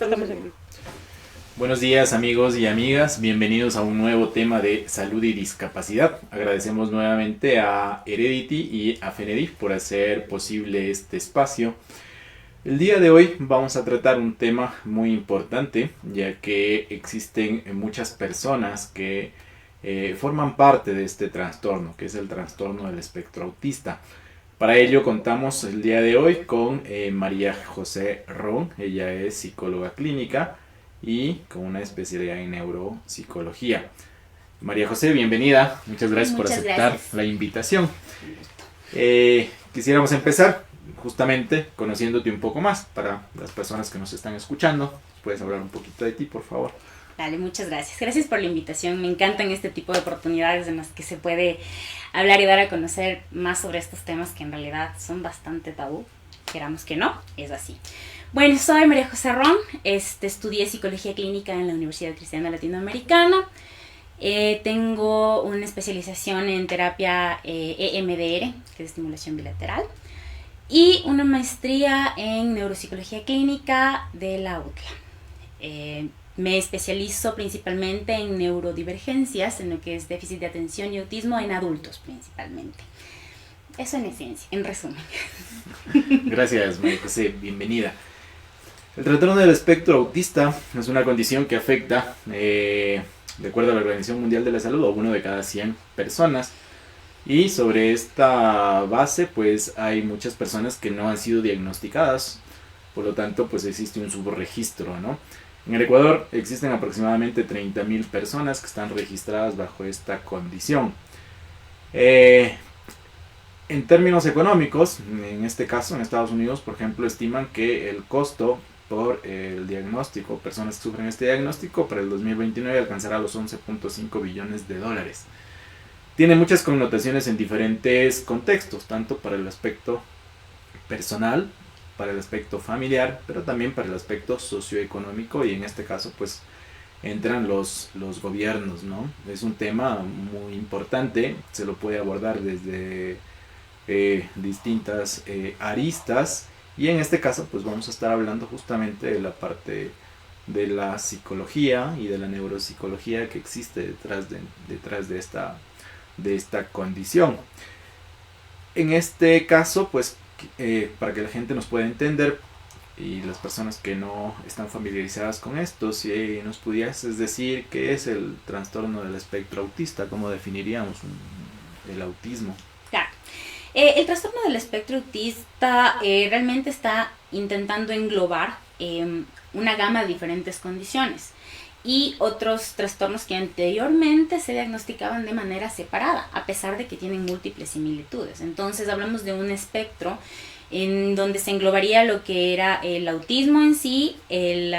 Estamos en vivo. Buenos días amigos y amigas, bienvenidos a un nuevo tema de salud y discapacidad. Agradecemos nuevamente a Heredity y a Fenedif por hacer posible este espacio. El día de hoy vamos a tratar un tema muy importante, ya que existen muchas personas que forman parte de este trastorno, que es el trastorno del espectro autista. Para ello contamos el día de hoy con María José Ron. Ella es psicóloga clínica y con una especialidad en neuropsicología. María José, bienvenida. Muchas gracias por aceptar la invitación. Quisiéramos empezar justamente conociéndote un poco más para las personas que nos están escuchando. ¿Puedes hablar un poquito de ti, por favor? Dale, muchas gracias. Gracias por la invitación. Me encantan este tipo de oportunidades en las que se puede hablar y dar a conocer más sobre estos temas que en realidad son bastante tabú. Queramos que no, es así. Bueno, soy María José Ron. Estudié psicología clínica en la Universidad Cristiana Latinoamericana. Tengo una especialización en terapia EMDR, que es estimulación bilateral, y una maestría en neuropsicología clínica de la UTLA. Me especializo principalmente en neurodivergencias, en lo que es déficit de atención y autismo en adultos principalmente. Eso en esencia, en resumen. Gracias, María José, bienvenida. El trastorno del espectro autista es una condición que afecta, de acuerdo a la Organización Mundial de la Salud, a 1 de cada 100 personas. Y sobre esta base, pues hay muchas personas que no han sido diagnosticadas, por lo tanto, pues existe un subregistro, ¿no? En el Ecuador existen aproximadamente 30.000 personas que están registradas bajo esta condición. En términos económicos, en este caso en Estados Unidos, por ejemplo, estiman que el costo por el diagnóstico, personas que sufren este diagnóstico, para el 2029 alcanzará los 11.5 billones de dólares. Tiene muchas connotaciones en diferentes contextos, tanto para el aspecto personal, para el aspecto familiar, pero también para el aspecto socioeconómico, y en este caso pues entran los gobiernos, ¿no? Es un tema muy importante, se lo puede abordar desde distintas aristas, y en este caso pues vamos a estar hablando justamente de la parte de la psicología y de la neuropsicología que existe detrás de esta condición. En este caso pues para que la gente nos pueda entender y las personas que no están familiarizadas con esto, si nos pudieras decir qué es el trastorno del espectro autista, ¿cómo definiríamos el autismo? Claro. El trastorno del espectro autista realmente está intentando englobar una gama de diferentes condiciones y otros trastornos que anteriormente se diagnosticaban de manera separada, a pesar de que tienen múltiples similitudes. Entonces hablamos de un espectro en donde se englobaría lo que era el autismo en sí, el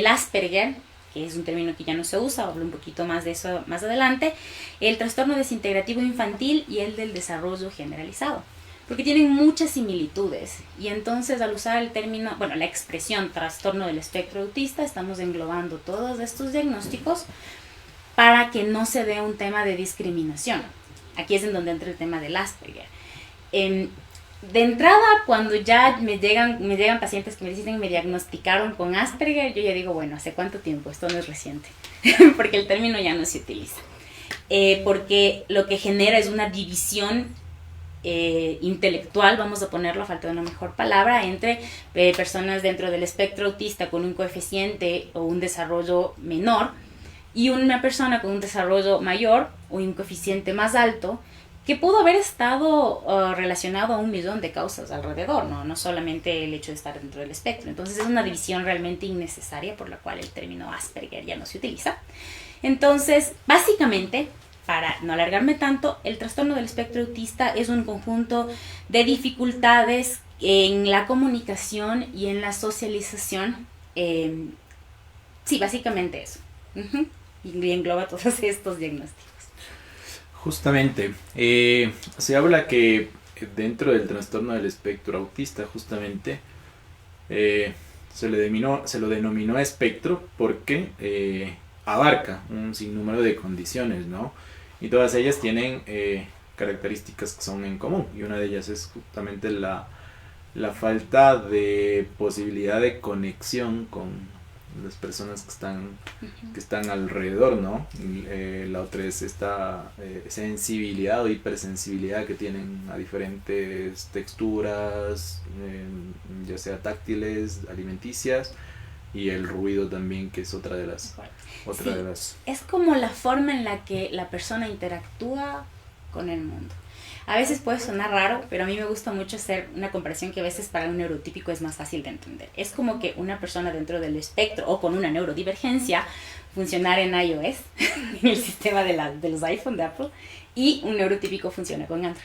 Asperger, que es un término que ya no se usa, hablo un poquito más de eso más adelante, el trastorno desintegrativo infantil y el del desarrollo generalizado, porque tienen muchas similitudes, y entonces al usar el término, bueno, la expresión trastorno del espectro autista, estamos englobando todos estos diagnósticos para que no se dé un tema de discriminación. Aquí es en donde entra el tema del Asperger. De entrada, cuando ya me llegan pacientes que me dicen me diagnosticaron con Asperger, yo ya digo, bueno, ¿hace cuánto tiempo? Esto no es reciente, porque el término ya no se utiliza. Porque lo que genera es una división intelectual, vamos a ponerlo a falta de una mejor palabra, entre personas dentro del espectro autista con un coeficiente o un desarrollo menor y una persona con un desarrollo mayor o un coeficiente más alto, que pudo haber estado relacionado a 1 millón de causas alrededor, no solamente el hecho de estar dentro del espectro. Entonces es una división realmente innecesaria, por la cual el término Asperger ya no se utiliza. Entonces, básicamente, para no alargarme tanto, el trastorno del espectro autista es un conjunto de dificultades en la comunicación y en la socialización. Sí, básicamente eso. Y engloba todos estos diagnósticos. Justamente, se habla que dentro del trastorno del espectro autista, justamente, se lo denominó espectro porque abarca un sinnúmero de condiciones, ¿no? Y todas ellas tienen características que son en común, y una de ellas es justamente la falta de posibilidad de conexión las personas que están alrededor, ¿no? La otra es esta sensibilidad o hipersensibilidad que tienen a diferentes texturas, ya sea táctiles, alimenticias, y el ruido también, que es otra de las... Es como la forma en la que la persona interactúa con el mundo. A veces puede sonar raro, pero a mí me gusta mucho hacer una comparación que a veces para un neurotípico es más fácil de entender. Es como que una persona dentro del espectro o con una neurodivergencia funcionar en iOS, en el sistema de los iPhone de Apple, y un neurotípico funciona con Android,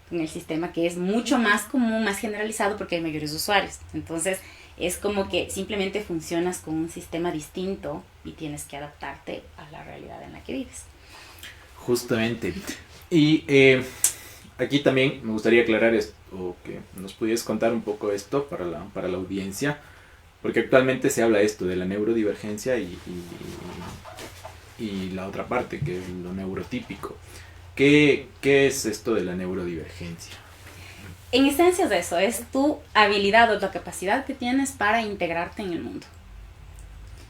en el sistema que es mucho más común, más generalizado porque hay mayores usuarios. Entonces es como que simplemente funcionas con un sistema distinto y tienes que adaptarte a la realidad en la que vives. Justamente. Y aquí también me gustaría aclarar esto, o que nos pudieras contar un poco esto para la audiencia, porque actualmente se habla esto de la neurodivergencia y la otra parte, que es lo neurotípico. ¿Qué es esto de la neurodivergencia? En esencia es eso, es tu habilidad o la capacidad que tienes para integrarte en el mundo.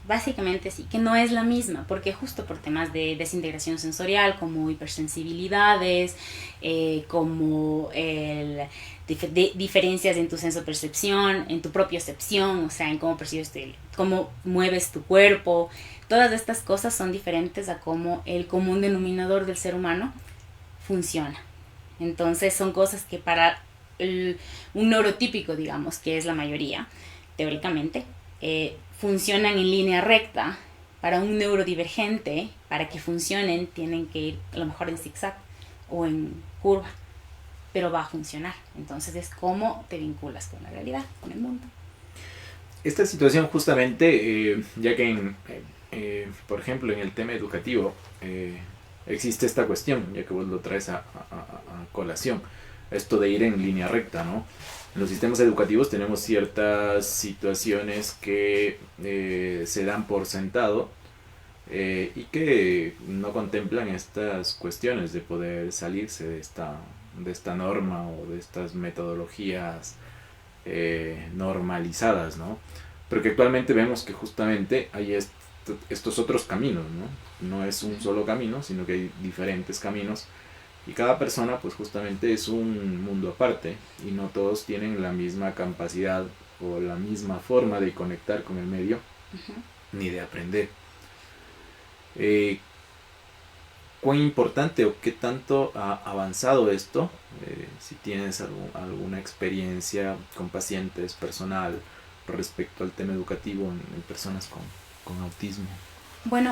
Básicamente sí, que no es la misma, porque justo por temas de desintegración sensorial, como hipersensibilidades, como diferencias en tu sensopercepción, en tu propiocepción, o sea, en cómo percibes, cómo mueves tu cuerpo, todas estas cosas son diferentes a cómo el común denominador del ser humano funciona. Entonces son cosas que para un neurotípico, digamos, que es la mayoría, teóricamente, funcionan en línea recta. Para un neurodivergente, para que funcionen, tienen que ir a lo mejor en zigzag o en curva, pero va a funcionar. Entonces es cómo te vinculas con la realidad, con el mundo. Esta situación justamente, ya que por ejemplo en el tema educativo existe esta cuestión, ya que vos lo traes a colación, esto de ir en línea recta, ¿no? En los sistemas educativos tenemos ciertas situaciones que se dan por sentado y que no contemplan estas cuestiones de poder salirse de esta norma o de estas metodologías normalizadas, ¿no? Porque actualmente vemos que justamente hay estos otros caminos, ¿no? No es un solo camino, sino que hay diferentes caminos. Y cada persona pues justamente es un mundo aparte y no todos tienen la misma capacidad o la misma forma de conectar con el medio ni de aprender. ¿Cuán importante o qué tanto ha avanzado esto? Si tienes alguna experiencia con pacientes personal respecto al tema educativo en personas con autismo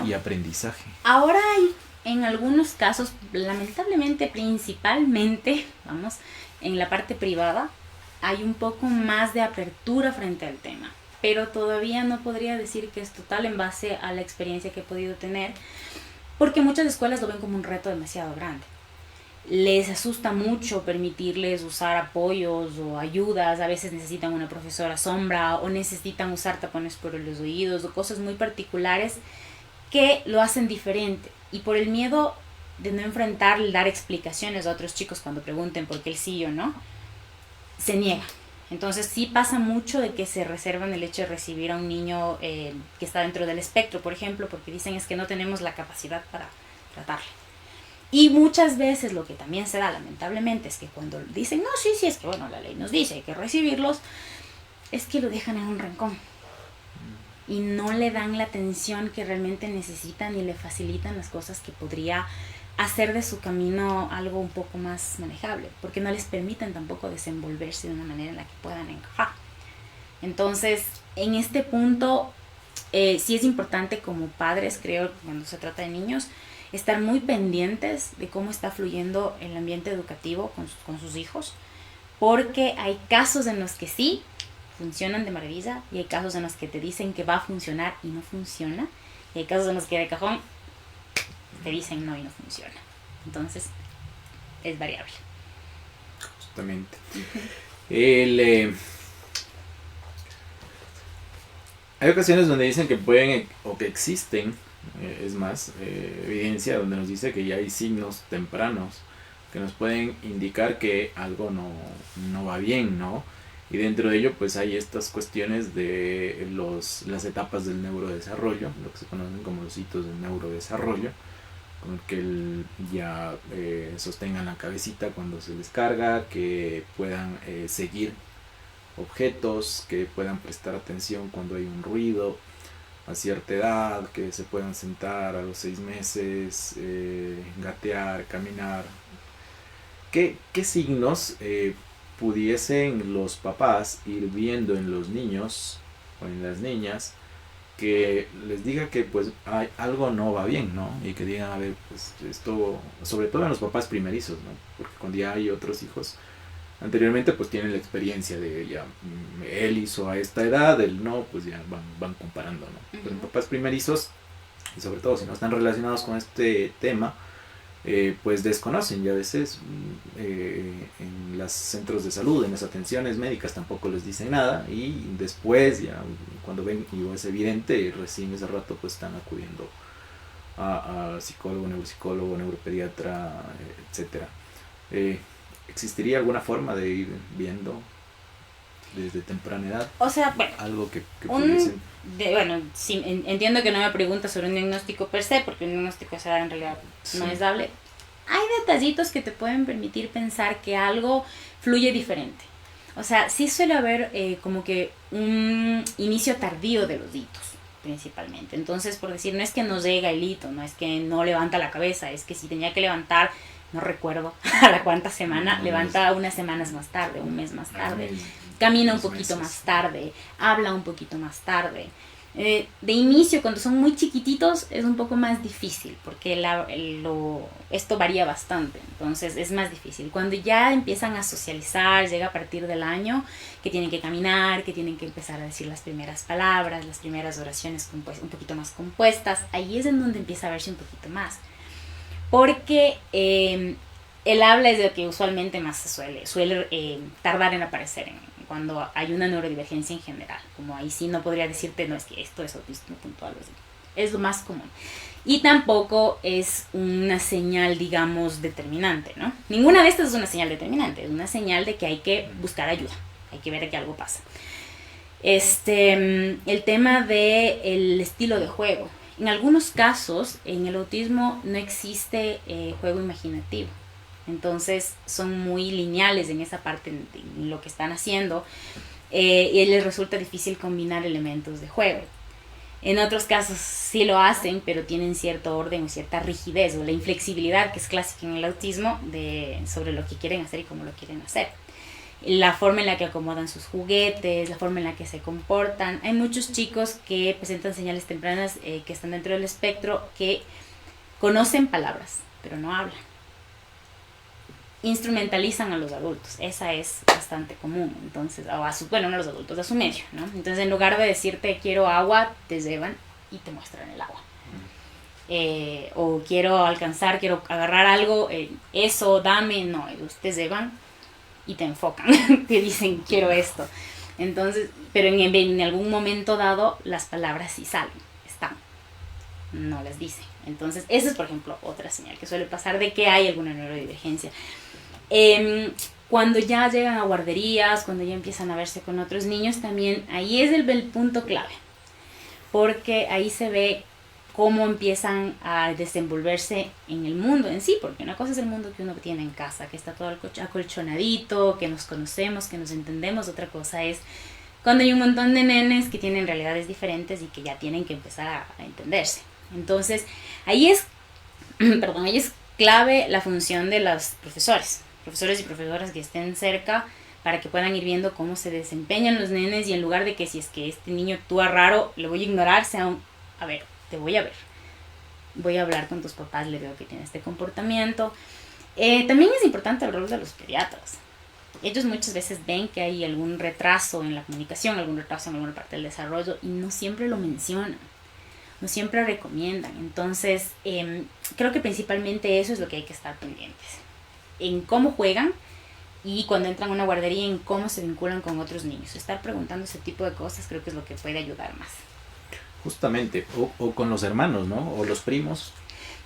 y aprendizaje. Ahora hay en algunos casos, lamentablemente, principalmente, en la parte privada, hay un poco más de apertura frente al tema, pero todavía no podría decir que es total en base a la experiencia que he podido tener, porque muchas escuelas lo ven como un reto demasiado grande. Les asusta mucho permitirles usar apoyos o ayudas, a veces necesitan una profesora sombra o necesitan usar tapones por los oídos o cosas muy particulares que lo hacen diferente. Y por el miedo de no enfrentar, dar explicaciones a otros chicos cuando pregunten por qué el sí o no, se niega. Entonces sí pasa mucho de que se reservan el hecho de recibir a un niño que está dentro del espectro, por ejemplo, porque dicen es que no tenemos la capacidad para tratarle. Y muchas veces lo que también se da, lamentablemente, es que cuando dicen, no, sí, es que bueno, la ley nos dice, hay que recibirlos, es que lo dejan en un rincón. Y no le dan la atención que realmente necesitan y le facilitan las cosas que podría hacer de su camino algo un poco más manejable, porque no les permiten tampoco desenvolverse de una manera en la que puedan encajar. Entonces, en este punto, sí es importante como padres, creo, cuando se trata de niños, estar muy pendientes de cómo está fluyendo el ambiente educativo con sus hijos, porque hay casos en los que sí funcionan de maravilla y hay casos en los que te dicen que va a funcionar y no funciona, y hay casos en los que de cajón te dicen no y no funciona. Entonces es variable. Justamente. Hay ocasiones donde dicen que pueden o que existen, es más, evidencia donde nos dice que ya hay signos tempranos que nos pueden indicar que algo no va bien, ¿no? Y dentro de ello pues hay estas cuestiones de las etapas del neurodesarrollo, lo que se conocen como los hitos del neurodesarrollo, con el que ya sostengan la cabecita cuando se les carga, que puedan seguir objetos, que puedan prestar atención cuando hay un ruido a cierta edad, que se puedan sentar a los 6 meses, gatear, caminar. ¿Qué signos pudiesen los papás ir viendo en los niños o en las niñas que les diga que pues algo no va bien, ¿no? Y que digan, a ver, pues esto, sobre todo en los papás primerizos, ¿no? Porque cuando ya hay otros hijos, anteriormente pues tienen la experiencia de ya, él hizo a esta edad, él no, pues ya van comparando, ¿no? Pero en papás primerizos, y sobre todo si no están relacionados con este tema, pues desconocen, y a veces en los centros de salud, en las atenciones médicas tampoco les dicen nada, y después ya cuando ven y es evidente, recién ese rato pues están acudiendo a psicólogo, neuropsicólogo, neuropediatra, etcétera. ¿Existiría alguna forma de ir viendo desde temprana edad? O sea, bueno, algo que pudiesen... bueno, sí, entiendo que no me preguntas sobre un diagnóstico per se, porque un diagnóstico esa edad en realidad no es dable. Hay detallitos que te pueden permitir pensar que algo fluye diferente. O sea, sí suele haber como que un inicio tardío de los hitos, principalmente. Entonces, por decir, no es que no llega el hito, no es que no levanta la cabeza, es que si tenía que levantar, no recuerdo a la cuánta semana, levanta unas semanas más tarde, un mes más tarde, camina un poquito más tarde, habla un poquito más tarde. De inicio, cuando son muy chiquititos, es un poco más difícil, porque esto varía bastante, entonces es más difícil. Cuando ya empiezan a socializar, llega a partir del año, que tienen que caminar, que tienen que empezar a decir las primeras palabras, las primeras oraciones un poquito más compuestas, ahí es en donde empieza a verse un poquito más. Porque el habla es lo que usualmente más se suele tardar en aparecer cuando hay una neurodivergencia en general. Como ahí sí no podría decirte, no, es que esto es autismo puntual. Es lo más común. Y tampoco es una señal, digamos, determinante, ¿no? Ninguna de estas es una señal determinante. Es una señal de que hay que buscar ayuda. Hay que ver que algo pasa. El tema del estilo de juego. En algunos casos, en el autismo no existe juego imaginativo. Entonces son muy lineales en esa parte, en lo que están haciendo, y les resulta difícil combinar elementos de juego. En otros casos sí lo hacen, pero tienen cierto orden o cierta rigidez, o la inflexibilidad que es clásica en el autismo sobre lo que quieren hacer y cómo lo quieren hacer. La forma en la que acomodan sus juguetes, la forma en la que se comportan. Hay muchos chicos que presentan señales tempranas que están dentro del espectro, que conocen palabras, pero no hablan. Instrumentalizan a los adultos, esa es bastante común. Entonces, no a los adultos, a su medio, ¿no? Entonces, en lugar de decirte quiero agua, te llevan y te muestran el agua. O quiero agarrar algo, eso, dame, no, ellos te llevan y te enfocan, te dicen quiero esto. Entonces, pero en algún momento dado las palabras sí salen, están, no las dicen. Entonces, esa es, por ejemplo, otra señal que suele pasar de que hay alguna neurodivergencia. Cuando ya llegan a guarderías, cuando ya empiezan a verse con otros niños, también ahí es el punto clave, porque ahí se ve cómo empiezan a desenvolverse en el mundo en sí, porque una cosa es el mundo que uno tiene en casa, que está todo acolchonadito, que nos conocemos, que nos entendemos. Otra cosa es cuando hay un montón de nenes que tienen realidades diferentes y que ya tienen que empezar a entenderse. Entonces, ahí es clave la función de los profesores y profesoras que estén cerca, para que puedan ir viendo cómo se desempeñan los nenes, y en lugar de que si es que este niño actúa raro, le voy a ignorar, a ver, te voy a ver. Voy a hablar con tus papás, le veo que tiene este comportamiento. También es importante el rol de los pediatras. Ellos muchas veces ven que hay algún retraso en la comunicación, algún retraso en alguna parte del desarrollo, y no siempre lo mencionan, no siempre recomiendan. Entonces, creo que principalmente eso es lo que hay que estar pendientes. En cómo juegan, y cuando entran a una guardería, en cómo se vinculan con otros niños. Estar preguntando ese tipo de cosas creo que es lo que puede ayudar más. Justamente, o con los hermanos, ¿no? O los primos.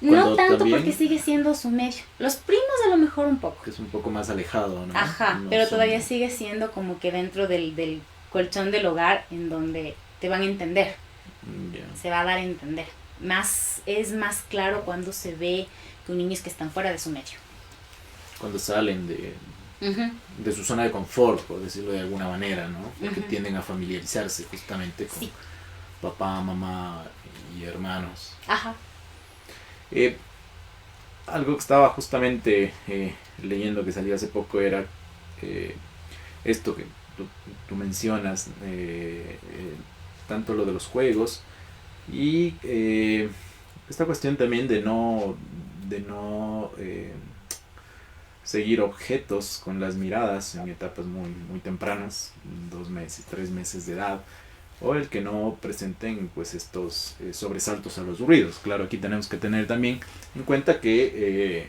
No tanto también, porque sigue siendo su medio. Los primos a lo mejor un poco. que es un poco más alejado, ¿no? Ajá, No pero son- todavía sigue siendo como que dentro del colchón del hogar en donde te van a entender, Ya. se va a dar a entender. Es más claro cuando se ve con niños que están fuera de su medio. Cuando salen Ujú. de su zona de confort, por decirlo de alguna manera, ¿no? Porque Ujú. tienden a familiarizarse justamente con Sí, papá, mamá y hermanos. ajá. Eh, Algo que estaba justamente leyendo que salió hace poco era eh, esto que tú mencionas, tanto lo de los juegos y esta cuestión también de no seguir objetos con las miradas en etapas muy tempranas, 2 meses, 3 meses de edad, o el que no presenten pues estos sobresaltos a los ruidos. Claro, aquí tenemos que tener también en cuenta que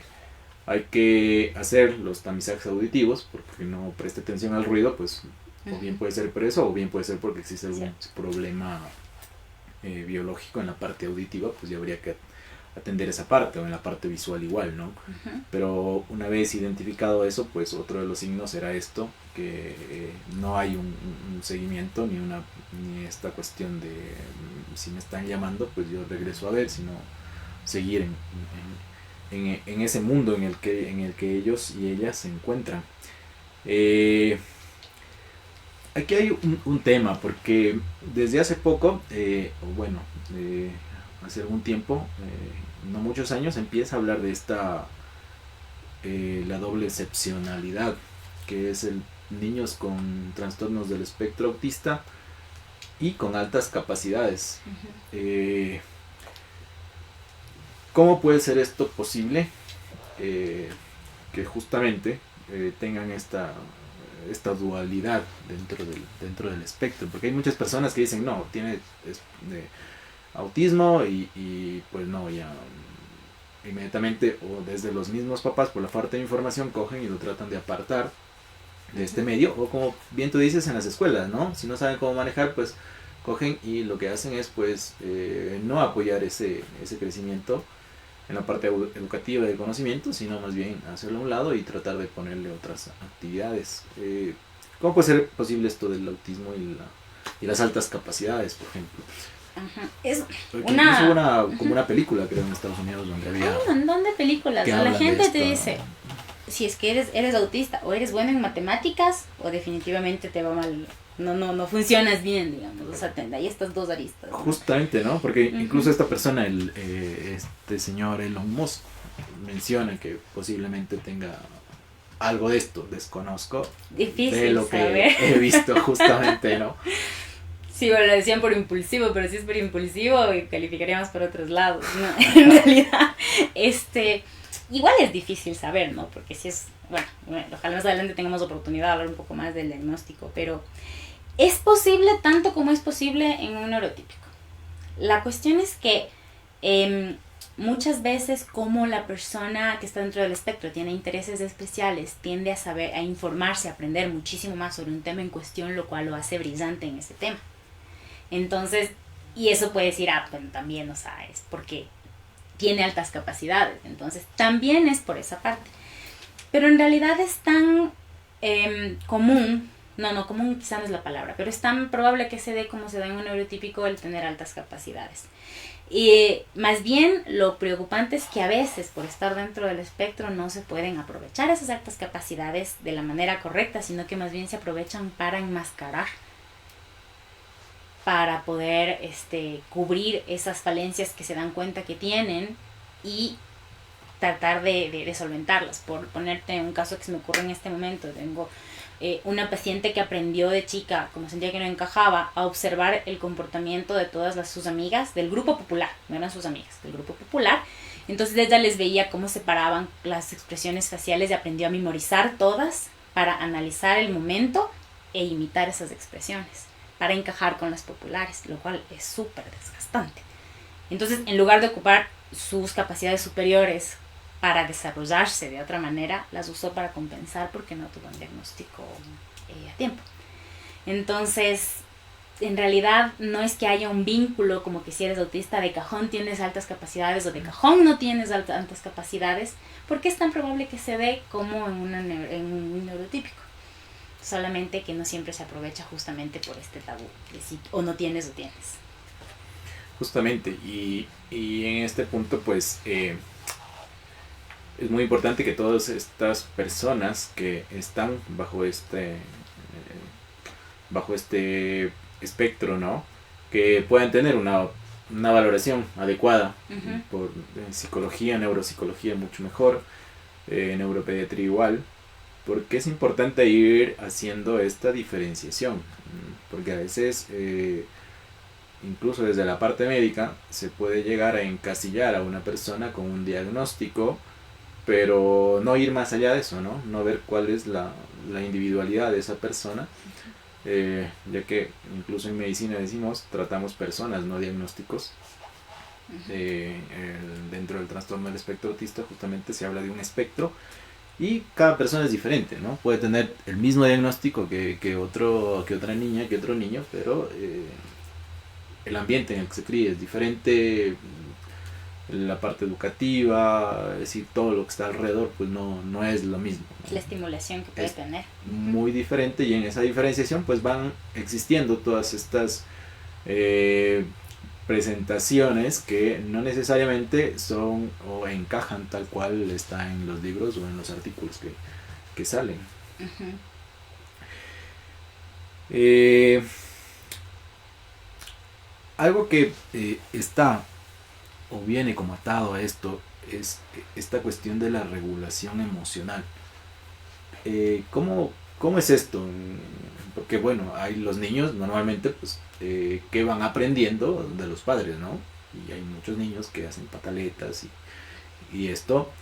hay que hacer los tamizajes auditivos, porque no preste atención al ruido, pues o bien puede ser por eso, o bien puede ser porque existe algún problema biológico en la parte auditiva, pues ya habría que atender esa parte, o en la parte visual igual, ¿no? Ujú. Pero una vez identificado eso, pues otro de los signos era esto, que no hay un seguimiento ni esta cuestión de si me están llamando, pues yo regreso a ver, sino seguir en ese mundo en el que ellos y ellas se encuentran. Aquí hay un tema, porque desde hace poco, o bueno, hace algún tiempo, no muchos años, empieza a hablar de la doble excepcionalidad, que es el niños con trastornos del espectro autista y con altas capacidades. Ujú. ¿Cómo puede ser esto posible? Que justamente tengan esta dualidad dentro del espectro, porque hay muchas personas que dicen no, tiene autismo y pues no, ya inmediatamente, o desde los mismos papás por la falta de información cogen y lo tratan de apartar de este medio, o como bien tú dices en las escuelas, ¿no? Si no saben cómo manejar, pues cogen y lo que hacen es pues no apoyar ese crecimiento en la parte educativa de conocimiento, sino más bien hacerlo a un lado y tratar de ponerle otras actividades. ¿Cómo puede ser posible esto del autismo y las altas capacidades, por ejemplo? Ajá. Es Porque una... incluso hubo como una película, creo, en Estados Unidos donde Hay había... un montón de películas. que La hablan de gente te esta- dice, si es que eres autista o eres bueno en matemáticas o definitivamente te va mal, no funcionas bien, digamos. O sea, hay estas dos aristas, ¿no? Justamente, ¿no? Porque Ujú. incluso esta persona, este señor Elon Musk, menciona que posiblemente tenga algo de esto, desconozco, de Difícil lo que saber. he visto justamente, ¿no? Sí, bueno, lo decían por impulsivo, pero si es por impulsivo calificaríamos por otros lados, ¿no? En realidad, igual es difícil saber, ¿no? Porque si es, bueno, ojalá más adelante tengamos oportunidad de hablar un poco más del diagnóstico, pero es posible tanto como es posible en un neurotípico. La cuestión es que muchas veces como la persona que está dentro del espectro tiene intereses especiales, tiende a saber, a informarse, a aprender muchísimo más sobre un tema en cuestión, lo cual lo hace brillante en ese tema. Entonces, y eso puede decir, bueno, también, o sea, es porque tiene altas capacidades, entonces también es por esa parte. Pero en realidad es tan común, no, común quizá no es la palabra, pero es tan probable que se dé como se da en un neurotípico el tener altas capacidades. Y más bien lo preocupante es que a veces por estar dentro del espectro no se pueden aprovechar esas altas capacidades de la manera correcta, sino que más bien se aprovechan para enmascarar, para poder cubrir esas falencias que se dan cuenta que tienen y tratar de solventarlas. Por ponerte un caso que se me ocurre en este momento, tengo una paciente que aprendió de chica, como sentía que no encajaba, a observar el comportamiento de todas sus amigas del grupo popular, no eran sus amigas, del grupo popular. Entonces ella les veía cómo separaban las expresiones faciales y aprendió a memorizar todas para analizar el momento e imitar esas expresiones, para encajar con las populares, lo cual es súper desgastante. Entonces, en lugar de ocupar sus capacidades superiores para desarrollarse de otra manera, las usó para compensar porque no tuvo un diagnóstico a tiempo. Entonces, en realidad no es que haya un vínculo como que si eres autista de cajón tienes altas capacidades o de cajón no tienes altas capacidades, porque es tan probable que se dé como en un neurotípico. Solamente que no siempre se aprovecha justamente por este tabú de si o no tienes o tienes. Justamente, y en este punto pues es muy importante que todas estas personas que están bajo este espectro, ¿no? Que puedan tener una valoración adecuada por psicología, neuropsicología mucho mejor, neuropediatría igual, porque es importante ir haciendo esta diferenciación, porque a veces incluso desde la parte médica se puede llegar a encasillar a una persona con un diagnóstico, pero no ir más allá de eso, no ver cuál es la individualidad de esa persona, ya que incluso en medicina decimos tratamos personas, no diagnósticos. Dentro del trastorno del espectro autista justamente se habla de un espectro y cada persona es diferente, ¿no? Puede tener el mismo diagnóstico que otra niña, que otro niño, pero el ambiente en el que se cría es diferente, la parte educativa, es decir, todo lo que está alrededor pues no es lo mismo, ¿no? La estimulación que puede tener. Muy diferente, y en esa diferenciación pues van existiendo todas estas presentaciones que no necesariamente son o encajan tal cual está en los libros o en los artículos que salen. Algo que está o viene como atado a esto es esta cuestión de la regulación emocional. ¿Cómo es esto? Porque bueno, hay los niños normalmente pues que van aprendiendo de los padres, ¿no? Y hay muchos niños que hacen pataletas y esto.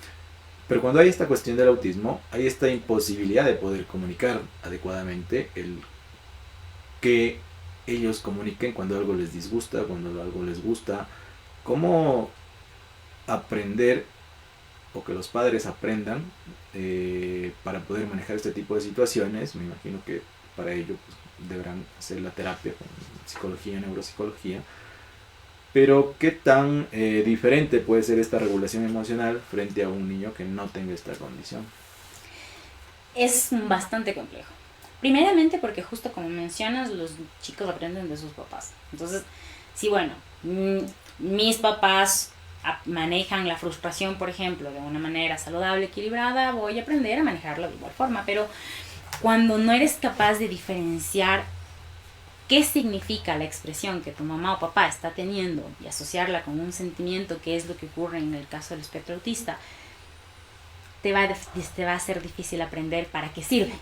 Pero cuando hay esta cuestión del autismo, hay esta imposibilidad de poder comunicar adecuadamente el que ellos comuniquen cuando algo les disgusta, cuando algo les gusta. ¿Cómo aprender o que los padres aprendan para poder manejar este tipo de situaciones? Me imagino que para ello pues, deberán hacer la terapia con psicología, neuropsicología. Pero ¿qué tan diferente puede ser esta regulación emocional frente a un niño que no tenga esta condición? Es bastante complejo. Primeramente porque justo como mencionas, los chicos aprenden de sus papás. Entonces, sí, bueno, mis papás manejan la frustración, por ejemplo, de una manera saludable, equilibrada, voy a aprender a manejarlo de igual forma. Pero cuando no eres capaz de diferenciar qué significa la expresión que tu mamá o papá está teniendo y asociarla con un sentimiento, que es lo que ocurre en el caso del espectro autista, te va a ser difícil aprender para qué sirve.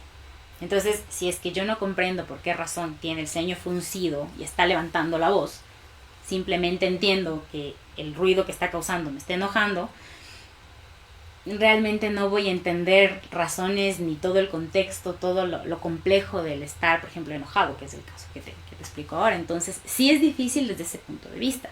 Entonces, si es que yo no comprendo por qué razón tiene el ceño fruncido y está levantando la voz, simplemente entiendo que el ruido que está causando me está enojando, realmente no voy a entender razones ni todo el contexto, todo lo complejo del estar, por ejemplo, enojado, que es el caso que te explico ahora. Entonces, sí es difícil desde ese punto de vista.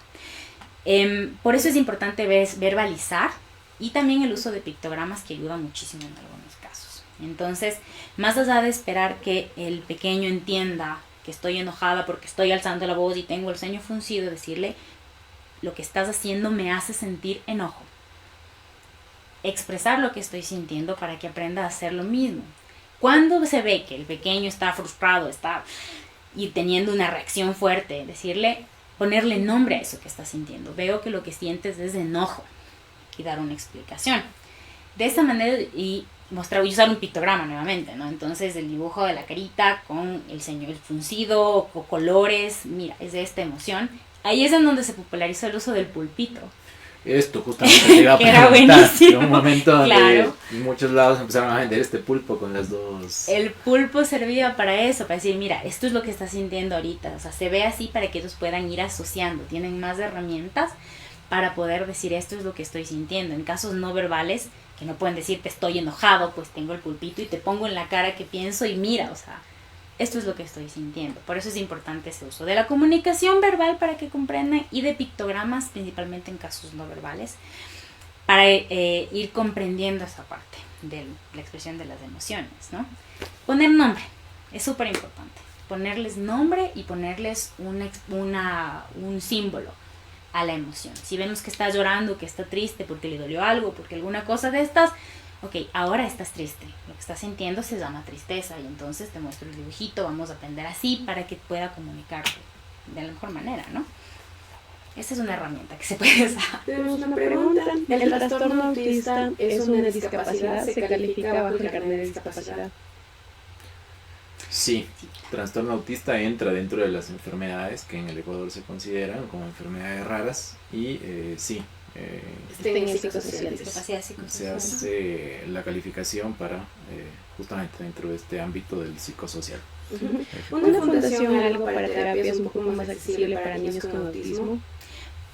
Por eso es importante verbalizar, y también el uso de pictogramas, que ayuda muchísimo en algunos casos. Entonces, más allá de esperar que el pequeño entienda que estoy enojada porque estoy alzando la voz y tengo el ceño fruncido, decirle: lo que estás haciendo me hace sentir enojo. Expresar lo que estoy sintiendo para que aprenda a hacer lo mismo. Cuando se ve que el pequeño está frustrado, está y teniendo una reacción fuerte, ponerle nombre a eso que está sintiendo. Veo que lo que sientes es enojo, y dar una explicación. De esa manera, y usar un pictograma nuevamente, ¿no? Entonces, el dibujo de la carita con el ceño fruncido, o colores, mira, es de esta emoción. Ahí es en donde se popularizó el uso del pulpito. Esto justamente te iba a preguntar. Era buenísimo. En un momento donde claro, en muchos lados empezaron a vender este pulpo con las dos. El pulpo servía para eso, para decir: mira, esto es lo que estás sintiendo ahorita. O sea, se ve así para que ellos puedan ir asociando. Tienen más herramientas para poder decir: esto es lo que estoy sintiendo. En casos no verbales, que no pueden decirte estoy enojado, pues tengo el pulpito y te pongo en la cara que pienso y mira, o sea, esto es lo que estoy sintiendo. Por eso es importante ese uso de la comunicación verbal para que comprendan, y de pictogramas, principalmente en casos no verbales, para ir comprendiendo esa parte de la expresión de las emociones, ¿no? Poner nombre es súper importante. ponerles nombre y ponerles un símbolo a la emoción. Si vemos que está llorando, que está triste porque le dolió algo, porque alguna cosa de estas, ok, ahora estás triste, lo que estás sintiendo se llama tristeza y entonces te muestro el dibujito, vamos a aprender así para que pueda comunicarte de la mejor manera, ¿no? Esa es una herramienta que se puede usar. Tenemos una pregunta. ¿El trastorno autista es una discapacidad? ¿Se califica bajo el carnet de discapacidad? Sí, trastorno autista entra dentro de las enfermedades que en el Ecuador se consideran como enfermedades raras y sí, Discapacidad se hace la calificación para justamente dentro de este ámbito del psicosocial. ¿Una fundación o algo para terapias un poco más accesible para niños con autismo?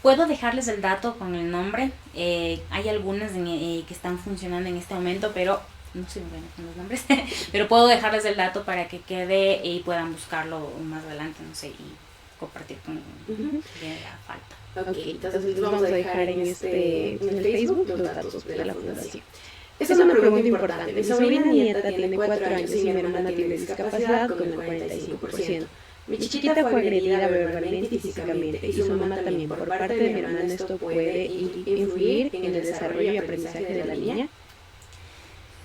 Puedo dejarles el dato con el nombre. Hay algunas que están funcionando en este momento, pero no soy muy buena con los nombres. Pero puedo dejarles el dato para que quede y puedan buscarlo más adelante, no sé, y compartir con quien haga falta. Ok, entonces les vamos a dejar en el Facebook los datos de la fundación. Esta es una pregunta importante. Mi sobrina nieta tiene 4 años y mi hermana tiene discapacidad con el 45%. Mi chiquita fue agredida verbalmente y físicamente y su mamá también. Por parte de mi hermana, ¿esto puede influir en el desarrollo y aprendizaje de la niña?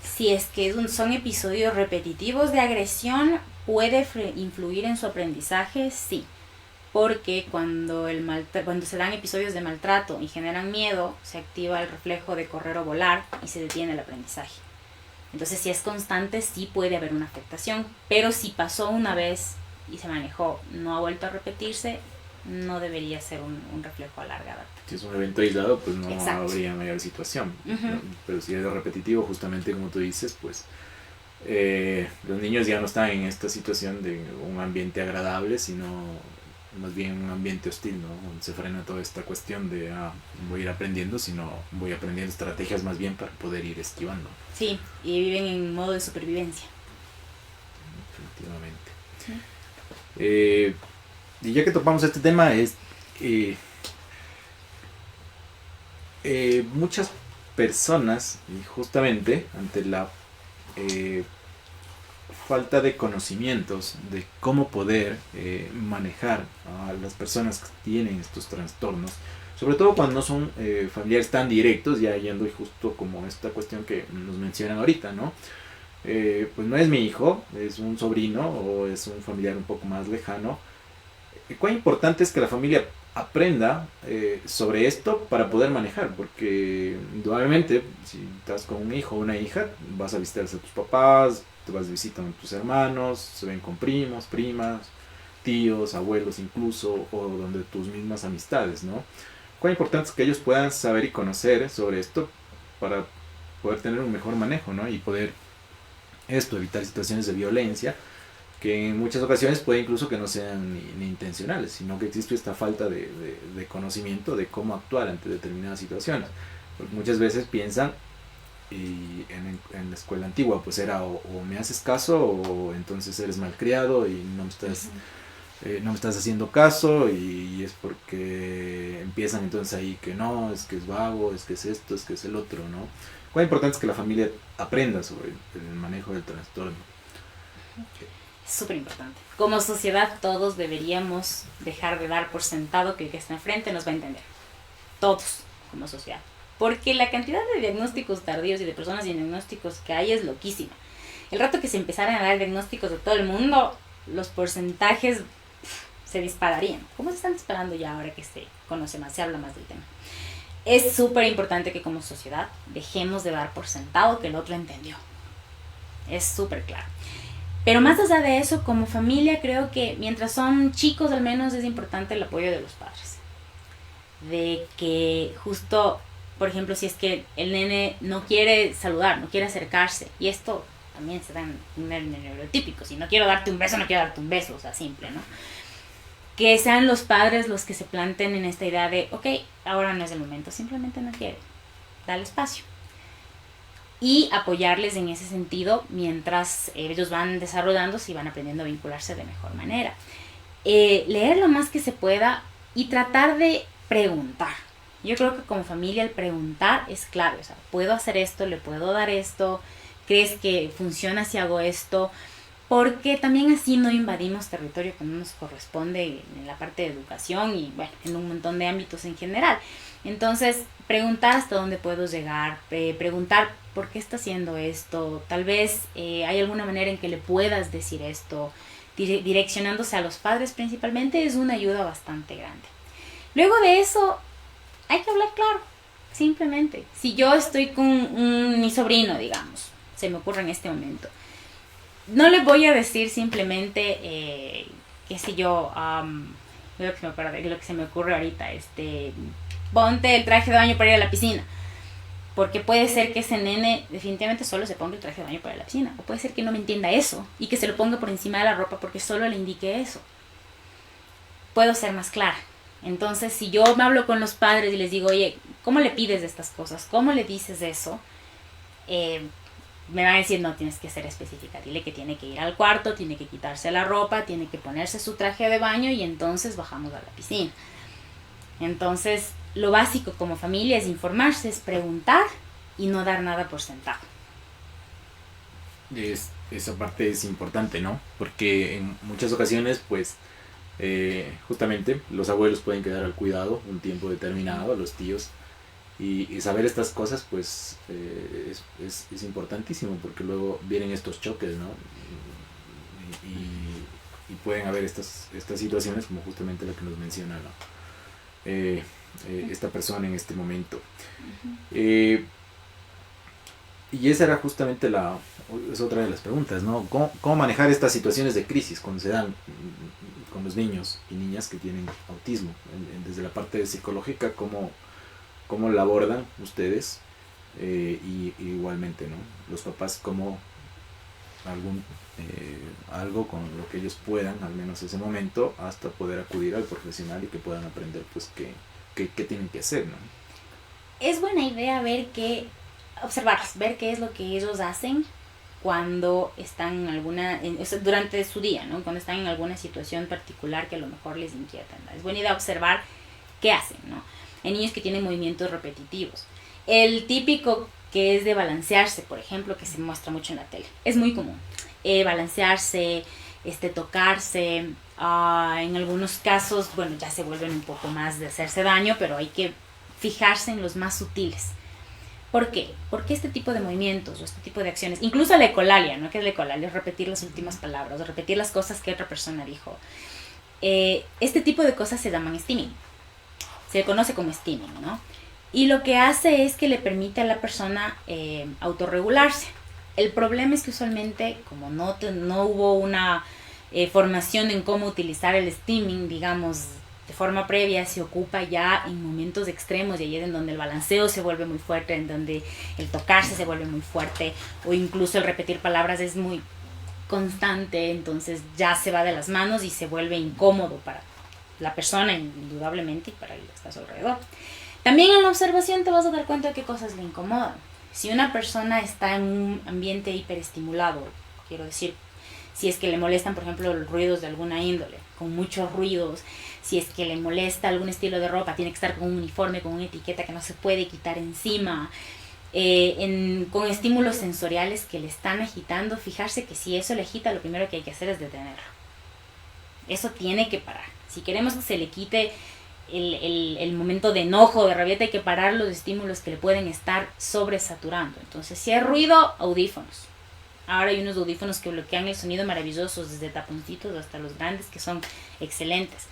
Si es que son episodios repetitivos de agresión, puede influir en su aprendizaje, sí. Porque cuando se dan episodios de maltrato y generan miedo, se activa el reflejo de correr o volar y se detiene el aprendizaje. Entonces, si es constante, sí puede haber una afectación. Pero si pasó una vez y se manejó, no ha vuelto a repetirse, no debería ser un reflejo a larga data. Si es un evento aislado, pues no Exacto. habría mayor situación. Pero si es repetitivo, justamente como tú dices, pues los niños ya no están en esta situación de un ambiente agradable, sino más bien un ambiente hostil, ¿no? Donde se frena toda esta cuestión de voy a ir aprendiendo, sino voy aprendiendo estrategias más bien para poder ir esquivando. Sí, y viven en modo de supervivencia. Definitivamente. Sí. Y ya que topamos este tema, es muchas personas, y justamente ante la falta de conocimientos de cómo poder manejar a las personas que tienen estos trastornos, sobre todo cuando no son familiares tan directos, ya yendo justo como esta cuestión que nos mencionan ahorita, ¿no? Pues no es mi hijo, es un sobrino o es un familiar un poco más lejano. Cuán importante es que la familia aprenda sobre esto para poder manejar, porque indudablemente si estás con un hijo o una hija, vas a visitar a tus papás, te vas visitando a tus hermanos, se ven con primos, primas, tíos, abuelos incluso, o donde tus mismas amistades, ¿no? Cuán importante es que ellos puedan saber y conocer sobre esto para poder tener un mejor manejo, ¿no? Y poder evitar situaciones de violencia que en muchas ocasiones puede incluso que no sean ni intencionales, sino que existe esta falta de conocimiento de cómo actuar ante determinadas situaciones. Porque muchas veces piensan, y en la escuela antigua pues era o me haces caso o entonces eres malcriado y no me estás haciendo caso, y es porque empiezan entonces ahí que no, es que es vago, es que es esto, es que es el otro, ¿no? Cuán importante es que la familia aprenda sobre el manejo del trastorno. Es súper importante. Como sociedad todos deberíamos dejar de dar por sentado que el que está enfrente nos va a entender. Todos como sociedad. Porque la cantidad de diagnósticos tardíos y de personas sin diagnósticos que hay es loquísima. El rato que se empezaran a dar diagnósticos de todo el mundo, los porcentajes se dispararían. ¿Cómo se están disparando ya ahora que se conoce más, se habla más del tema? Es súper importante que como sociedad dejemos de dar por sentado que el otro entendió. Es súper claro. Pero más allá de eso, como familia, creo que mientras son chicos al menos es importante el apoyo de los padres. De que justo, por ejemplo, si es que el nene no quiere saludar, no quiere acercarse, y esto también se da en neurotípico, si no quiero darte un beso, no quiero darte un beso, o sea, simple, ¿no? Que sean los padres los que se planten en esta idea de, ok, ahora no es el momento, simplemente no quiere, dale espacio. Y apoyarles en ese sentido mientras ellos van desarrollándose y van aprendiendo a vincularse de mejor manera. Leer lo más que se pueda y tratar de preguntar. Yo creo que como familia el preguntar es clave. O sea, ¿puedo hacer esto? ¿Le puedo dar esto? ¿Crees que funciona si hago esto? porque también así no invadimos territorio que no nos corresponde en la parte de educación y bueno, en un montón de ámbitos en general. Entonces, preguntar hasta dónde puedo llegar, preguntar por qué está haciendo esto, tal vez hay alguna manera en que le puedas decir esto, direccionándose a los padres principalmente, es una ayuda bastante grande. Luego de eso, hay que hablar claro, simplemente. Si yo estoy con mi sobrino, digamos, se me ocurre en este momento, no le voy a decir simplemente, qué sé yo, lo que se me ocurre ahorita, ponte el traje de baño para ir a la piscina. Porque puede ser que ese nene definitivamente solo se ponga el traje de baño para ir a la piscina. O puede ser que no me entienda eso y que se lo ponga por encima de la ropa porque solo le indique eso. Puedo ser más clara. Entonces, si yo me hablo con los padres y les digo, oye, ¿cómo le pides estas cosas? ¿Cómo le dices eso? Me van a decir, no, tienes que ser específica. Dile que tiene que ir al cuarto, tiene que quitarse la ropa, tiene que ponerse su traje de baño y entonces bajamos a la piscina. Entonces, lo básico como familia es informarse, es preguntar y no dar nada por sentado. Esa parte es importante, ¿no? Porque en muchas ocasiones, pues, justamente los abuelos pueden quedar al cuidado un tiempo determinado, los tíos, y saber estas cosas, pues, es importantísimo, porque luego vienen estos choques, ¿no? Y pueden haber estas situaciones como justamente la que nos menciona, ¿no? Esta persona en este momento. Y esa era justamente es otra de las preguntas, ¿no? ¿Cómo manejar estas situaciones de crisis cuando se dan con los niños y niñas que tienen autismo? Desde la parte psicológica, ¿cómo la abordan ustedes? Y igualmente, ¿no? Los papás, ¿cómo algo con lo que ellos puedan, al menos ese momento, hasta poder acudir al profesional y que puedan aprender, pues, qué tienen que hacer, ¿no? Es buena idea observarlos, ver qué es lo que ellos hacen cuando están durante su día, ¿no? Cuando están en alguna situación particular que a lo mejor les inquieta, ¿no? Es buena idea observar qué hacen, ¿no? Hay niños que tienen movimientos repetitivos. El típico que es de balancearse, por ejemplo, que se muestra mucho en la tele, es muy común. Balancearse, tocarse, en algunos casos, bueno, ya se vuelven un poco más de hacerse daño, pero hay que fijarse en los más sutiles. ¿Por qué? Porque este tipo de movimientos o este tipo de acciones, incluso la ecolalia, ¿no? ¿Qué es la ecolalia? Es repetir las últimas palabras, o repetir las cosas que otra persona dijo. Este tipo de cosas se llaman stimming. Se conoce como stimming, ¿no? Y lo que hace es que le permite a la persona autorregularse. El problema es que usualmente, como no hubo una formación en cómo utilizar el stimming, digamos, de forma previa, se ocupa ya en momentos extremos, y ahí es en donde el balanceo se vuelve muy fuerte, en donde el tocarse se vuelve muy fuerte, o incluso el repetir palabras es muy constante, entonces ya se va de las manos y se vuelve incómodo para la persona, indudablemente, y para el que está a su alrededor. También en la observación te vas a dar cuenta de qué cosas le incomodan. Si una persona está en un ambiente hiperestimulado, quiero decir, si es que le molestan, por ejemplo, los ruidos de alguna índole, con muchos ruidos, si es que le molesta algún estilo de ropa, tiene que estar con un uniforme, con una etiqueta que no se puede quitar encima, con estímulos sensoriales que le están agitando, fijarse que si eso le agita, lo primero que hay que hacer es detenerlo. Eso tiene que parar. Si queremos que se le quite el momento de enojo, de rabieta, hay que parar los estímulos que le pueden estar sobresaturando. Entonces, si hay ruido, audífonos. Ahora hay unos audífonos que bloquean el sonido maravillosos, desde taponcitos hasta los grandes, que son excelentes.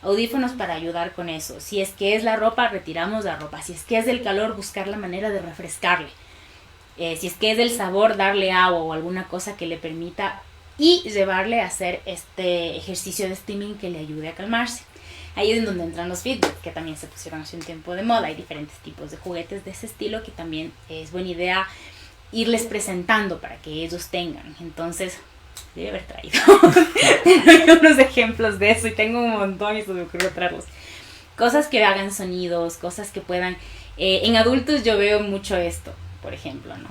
Audífonos para ayudar con eso. Si es que es la ropa, retiramos la ropa. Si es que es del calor, buscar la manera de refrescarle. Si es que es del sabor, darle agua o alguna cosa que le permita, y llevarle a hacer este ejercicio de steaming que le ayude a calmarse. Ahí es donde entran los Fitbit, que también se pusieron hace un tiempo de moda. Hay diferentes tipos de juguetes de ese estilo que también es buena idea irles presentando para que ellos tengan. Entonces, debe haber traído unos ejemplos de eso, y tengo un montón y se me ocurrió traerlos. Cosas que hagan sonidos, cosas que puedan... en adultos yo veo mucho esto, por ejemplo, ¿no?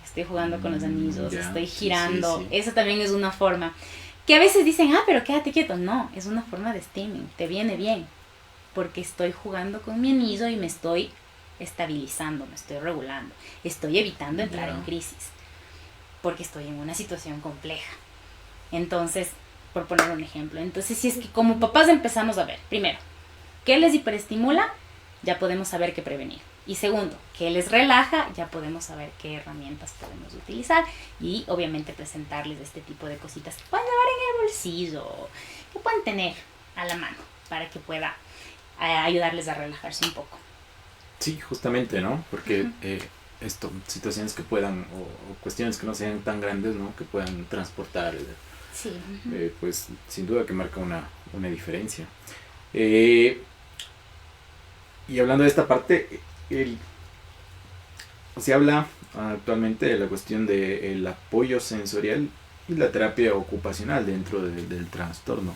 Estoy jugando con los anillos, estoy girando. Sí. Eso también es una forma. Que a veces dicen, pero quédate quieto. No, es una forma de steaming. Te viene bien. Porque estoy jugando con mi anillo y me estoy estabilizando, me estoy regulando. Estoy evitando entrar en crisis. Porque estoy en una situación compleja. Entonces, por poner un ejemplo. Entonces, si es que como papás empezamos a ver, primero, ¿qué les hiperestimula? Ya podemos saber qué prevenir. Y segundo, ¿qué les relaja? Ya podemos saber qué herramientas podemos utilizar. Y obviamente presentarles este tipo de cositas que pueden llevar en el bolsillo, que pueden tener a la mano para que pueda ayudarles a relajarse un poco. Sí, justamente, ¿no? Porque situaciones que puedan, o cuestiones que no sean tan grandes, ¿no? Que puedan transportar, Sí. pues sin duda que marca una diferencia. Y hablando de esta parte, se habla actualmente de la cuestión del apoyo sensorial y la terapia ocupacional dentro del trastorno.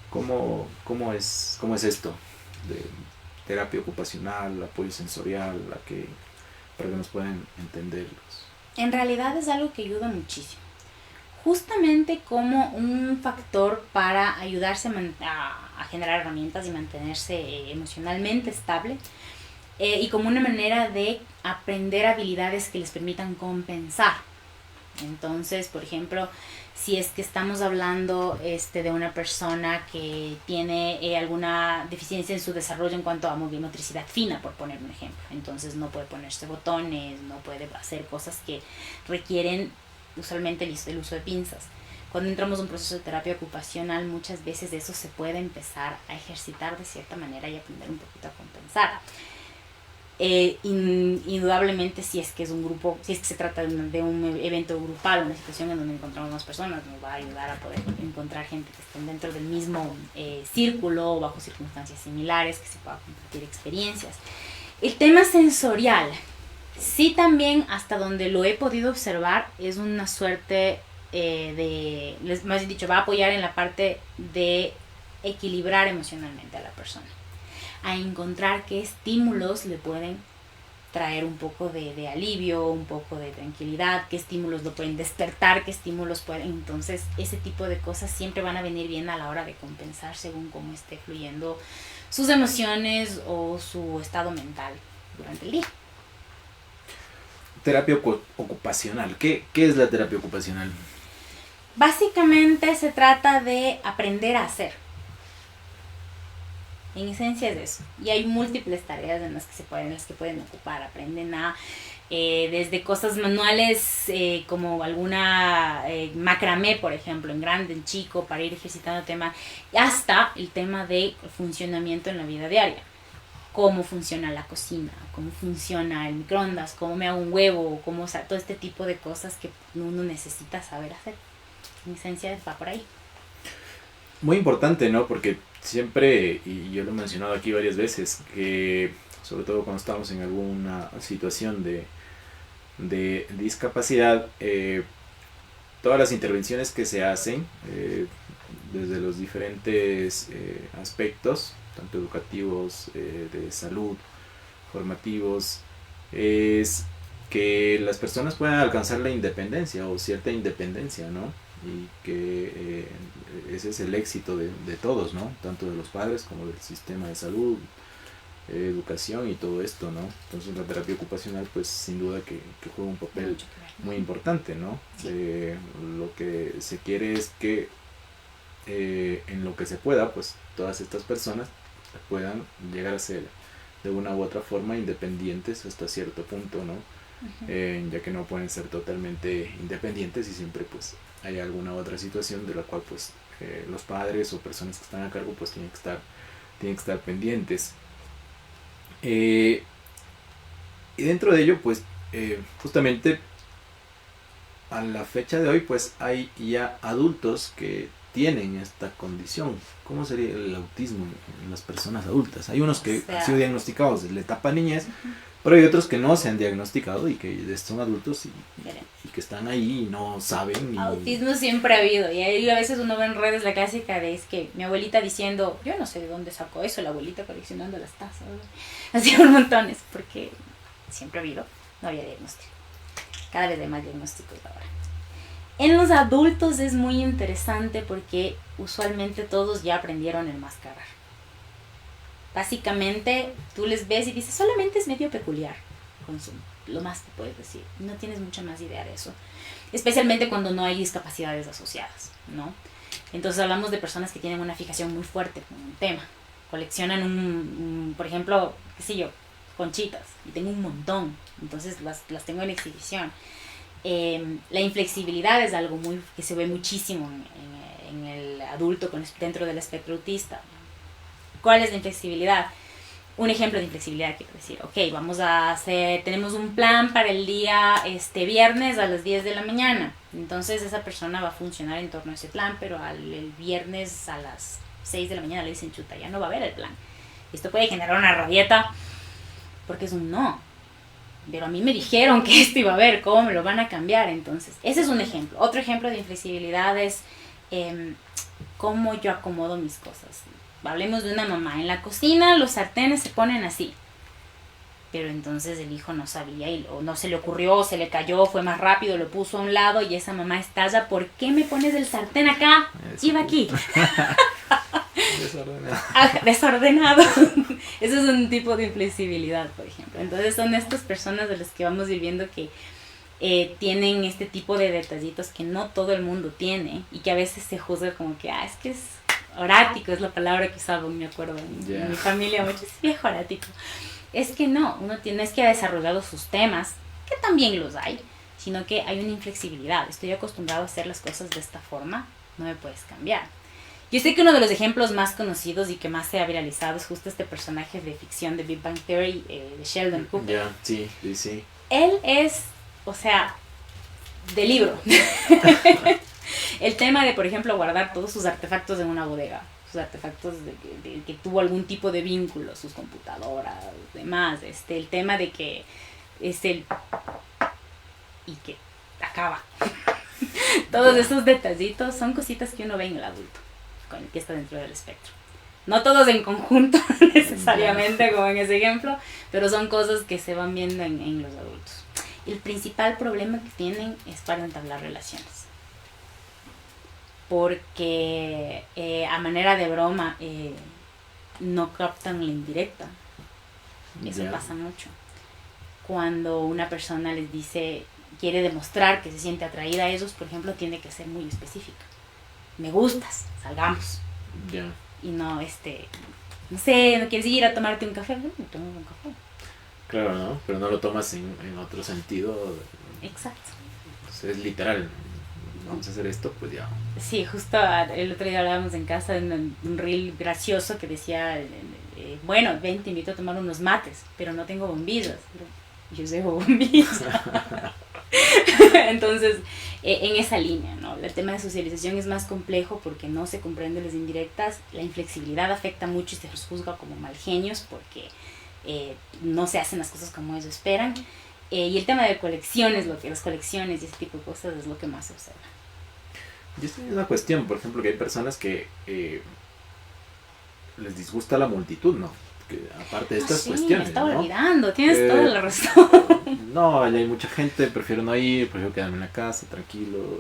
¿Cómo es esto de terapia ocupacional, apoyo sensorial, para que nos puedan entenderlos? En realidad es algo que ayuda muchísimo. Justamente como un factor para ayudarse a generar herramientas y mantenerse emocionalmente estable, y como una manera de aprender habilidades que les permitan compensar. Entonces, por ejemplo, si es que estamos hablando de una persona que tiene alguna deficiencia en su desarrollo en cuanto a motricidad fina, por poner un ejemplo, entonces no puede ponerse botones, no puede hacer cosas que requieren usualmente el uso de pinzas. Cuando entramos en un proceso de terapia ocupacional, muchas veces eso se puede empezar a ejercitar de cierta manera y aprender un poquito a compensar. Indudablemente, si es que es un grupo, si es que se trata de un evento grupal, una situación en donde encontramos más personas, nos va a ayudar a poder encontrar gente que estén dentro del mismo círculo, bajo circunstancias similares, que se pueda compartir experiencias. El tema sensorial, sí, también hasta donde lo he podido observar, es una suerte más dicho, va a apoyar en la parte de equilibrar emocionalmente a la persona, a encontrar qué estímulos le pueden traer un poco de alivio, un poco de tranquilidad, qué estímulos lo pueden despertar, qué estímulos pueden. Entonces, ese tipo de cosas siempre van a venir bien a la hora de compensar según cómo esté fluyendo sus emociones o su estado mental durante el día. Terapia ocupacional. ¿Qué es la terapia ocupacional? Básicamente se trata de aprender a hacer. En esencia es eso. Y hay múltiples tareas en las que pueden ocupar. Aprenden a desde cosas manuales como alguna macramé, por ejemplo, en grande, en chico, para ir ejercitando el tema, hasta el tema de funcionamiento en la vida diaria. Cómo funciona la cocina, cómo funciona el microondas, cómo me hago un huevo, todo este tipo de cosas que uno necesita saber hacer. En esencia va por ahí. Muy importante, ¿no? Porque siempre, y yo lo he mencionado aquí varias veces, que sobre todo cuando estamos en alguna situación de discapacidad, todas las intervenciones que se hacen desde los diferentes aspectos, tanto educativos, de salud, formativos, es que las personas puedan alcanzar la independencia o cierta independencia, ¿no? Y que ese es el éxito de todos, ¿no? Tanto de los padres como del sistema de salud, educación y todo esto, ¿no? Entonces la terapia ocupacional pues sin duda que juega un papel muy importante, ¿no? Sí. Lo que se quiere es que en lo que se pueda pues todas estas personas puedan llegar a ser de una u otra forma independientes hasta cierto punto, ¿no? Ya que no pueden ser totalmente independientes y siempre pues hay alguna otra situación de la cual pues los padres o personas que están a cargo pues tienen que estar pendientes. Y dentro de ello pues justamente a la fecha de hoy pues hay ya adultos que tienen esta condición. ¿Cómo sería el autismo en las personas adultas? Hay unos que han sido diagnosticados desde la etapa niñez, pero hay otros que no se han diagnosticado y que son adultos y que están ahí y no saben. Autismo siempre ha habido. Y ahí a veces uno ve en redes la clásica de es que mi abuelita diciendo, yo no sé de dónde sacó eso, la abuelita coleccionando las tazas. Así por montones, porque siempre ha habido, no había diagnóstico. Cada vez hay más diagnósticos ahora. En los adultos es muy interesante porque usualmente todos ya aprendieron a enmascarar. Básicamente tú les ves y dices, solamente es medio peculiar, lo más que puedes decir, no tienes mucha más idea de eso. especialmente cuando no hay discapacidades asociadas, ¿no? Entonces hablamos de personas que tienen una fijación muy fuerte con un tema, coleccionan por ejemplo, qué sé yo, conchitas, y tengo un montón, entonces las tengo en exhibición. La inflexibilidad es algo que se ve muchísimo en el adulto dentro del espectro autista. ¿Cuál es la inflexibilidad? Un ejemplo de inflexibilidad, quiero decir, tenemos un plan para el día viernes a las 10 de la mañana, entonces esa persona va a funcionar en torno a ese plan, pero el viernes a las 6 de la mañana le dicen, chuta, ya no va a haber el plan. Esto puede generar una rabieta, porque es un no. Pero a mí me dijeron que esto iba a haber, ¿cómo me lo van a cambiar? Entonces, ese es un ejemplo. Otro ejemplo de inflexibilidad es cómo yo acomodo mis cosas. Hablemos de una mamá. En la cocina los sartenes se ponen así. Pero entonces el hijo no sabía, o no se le ocurrió, se le cayó, fue más rápido, lo puso a un lado y esa mamá estalla, ¿por qué me pones el sartén acá? Iba aquí. Desordenado. Eso es un tipo de inflexibilidad, por ejemplo. Entonces son estas personas de las que vamos viviendo que tienen este tipo de detallitos que no todo el mundo tiene y que a veces se juzga como que, es que es orático, es la palabra que usaba, me acuerdo, en mi familia mucho, es viejo orático. Es que no, uno no es que ha desarrollado sus temas, que también los hay, sino que hay una inflexibilidad. Estoy acostumbrado a hacer las cosas de esta forma, no me puedes cambiar. Yo sé que uno de los ejemplos más conocidos y que más se ha viralizado es justo este personaje de ficción de Big Bang Theory, de Sheldon Cooper. Sí. Él es, de libro. El tema de, por ejemplo, guardar todos sus artefactos en una bodega, sus artefactos de que tuvo algún tipo de vínculo, sus computadoras, demás, el tema de que es y que acaba. Todos esos detallitos son cositas que uno ve en el adulto, con el que está dentro del espectro. No todos en conjunto necesariamente como en ese ejemplo, pero son cosas que se van viendo en los adultos. El principal problema que tienen es para entablar relaciones. Porque a manera de broma no captan la indirecta. Eso pasa mucho. Cuando una persona les dice, quiere demostrar que se siente atraída a ellos, por ejemplo, tiene que ser muy específica. Me gustas, salgamos. Y no, no sé, ¿no quieres ir a tomarte un café? No, tomo un café. Claro, ¿no? Pero no lo tomas en otro sentido. Exacto. Entonces, es literal. Vamos a hacer esto, pues ya. Sí, justo el otro día hablábamos en casa de un reel gracioso que decía, bueno, ven, te invito a tomar unos mates, pero no tengo bombillas. Yo llevo bombillas. Entonces, en esa línea, ¿no? El tema de socialización es más complejo porque no se comprenden las indirectas. La inflexibilidad afecta mucho y se los juzga como mal genios porque no se hacen las cosas como ellos esperan. Y el tema de colecciones, las colecciones y ese tipo de cosas es lo que más se observa. Y esta es una cuestión, por ejemplo, que hay personas que les disgusta la multitud, ¿no? Que aparte de estas cuestiones, me estaba ¿no? olvidando, tienes toda la razón. No, hay mucha gente, prefiero no ir, prefiero quedarme en la casa, tranquilo.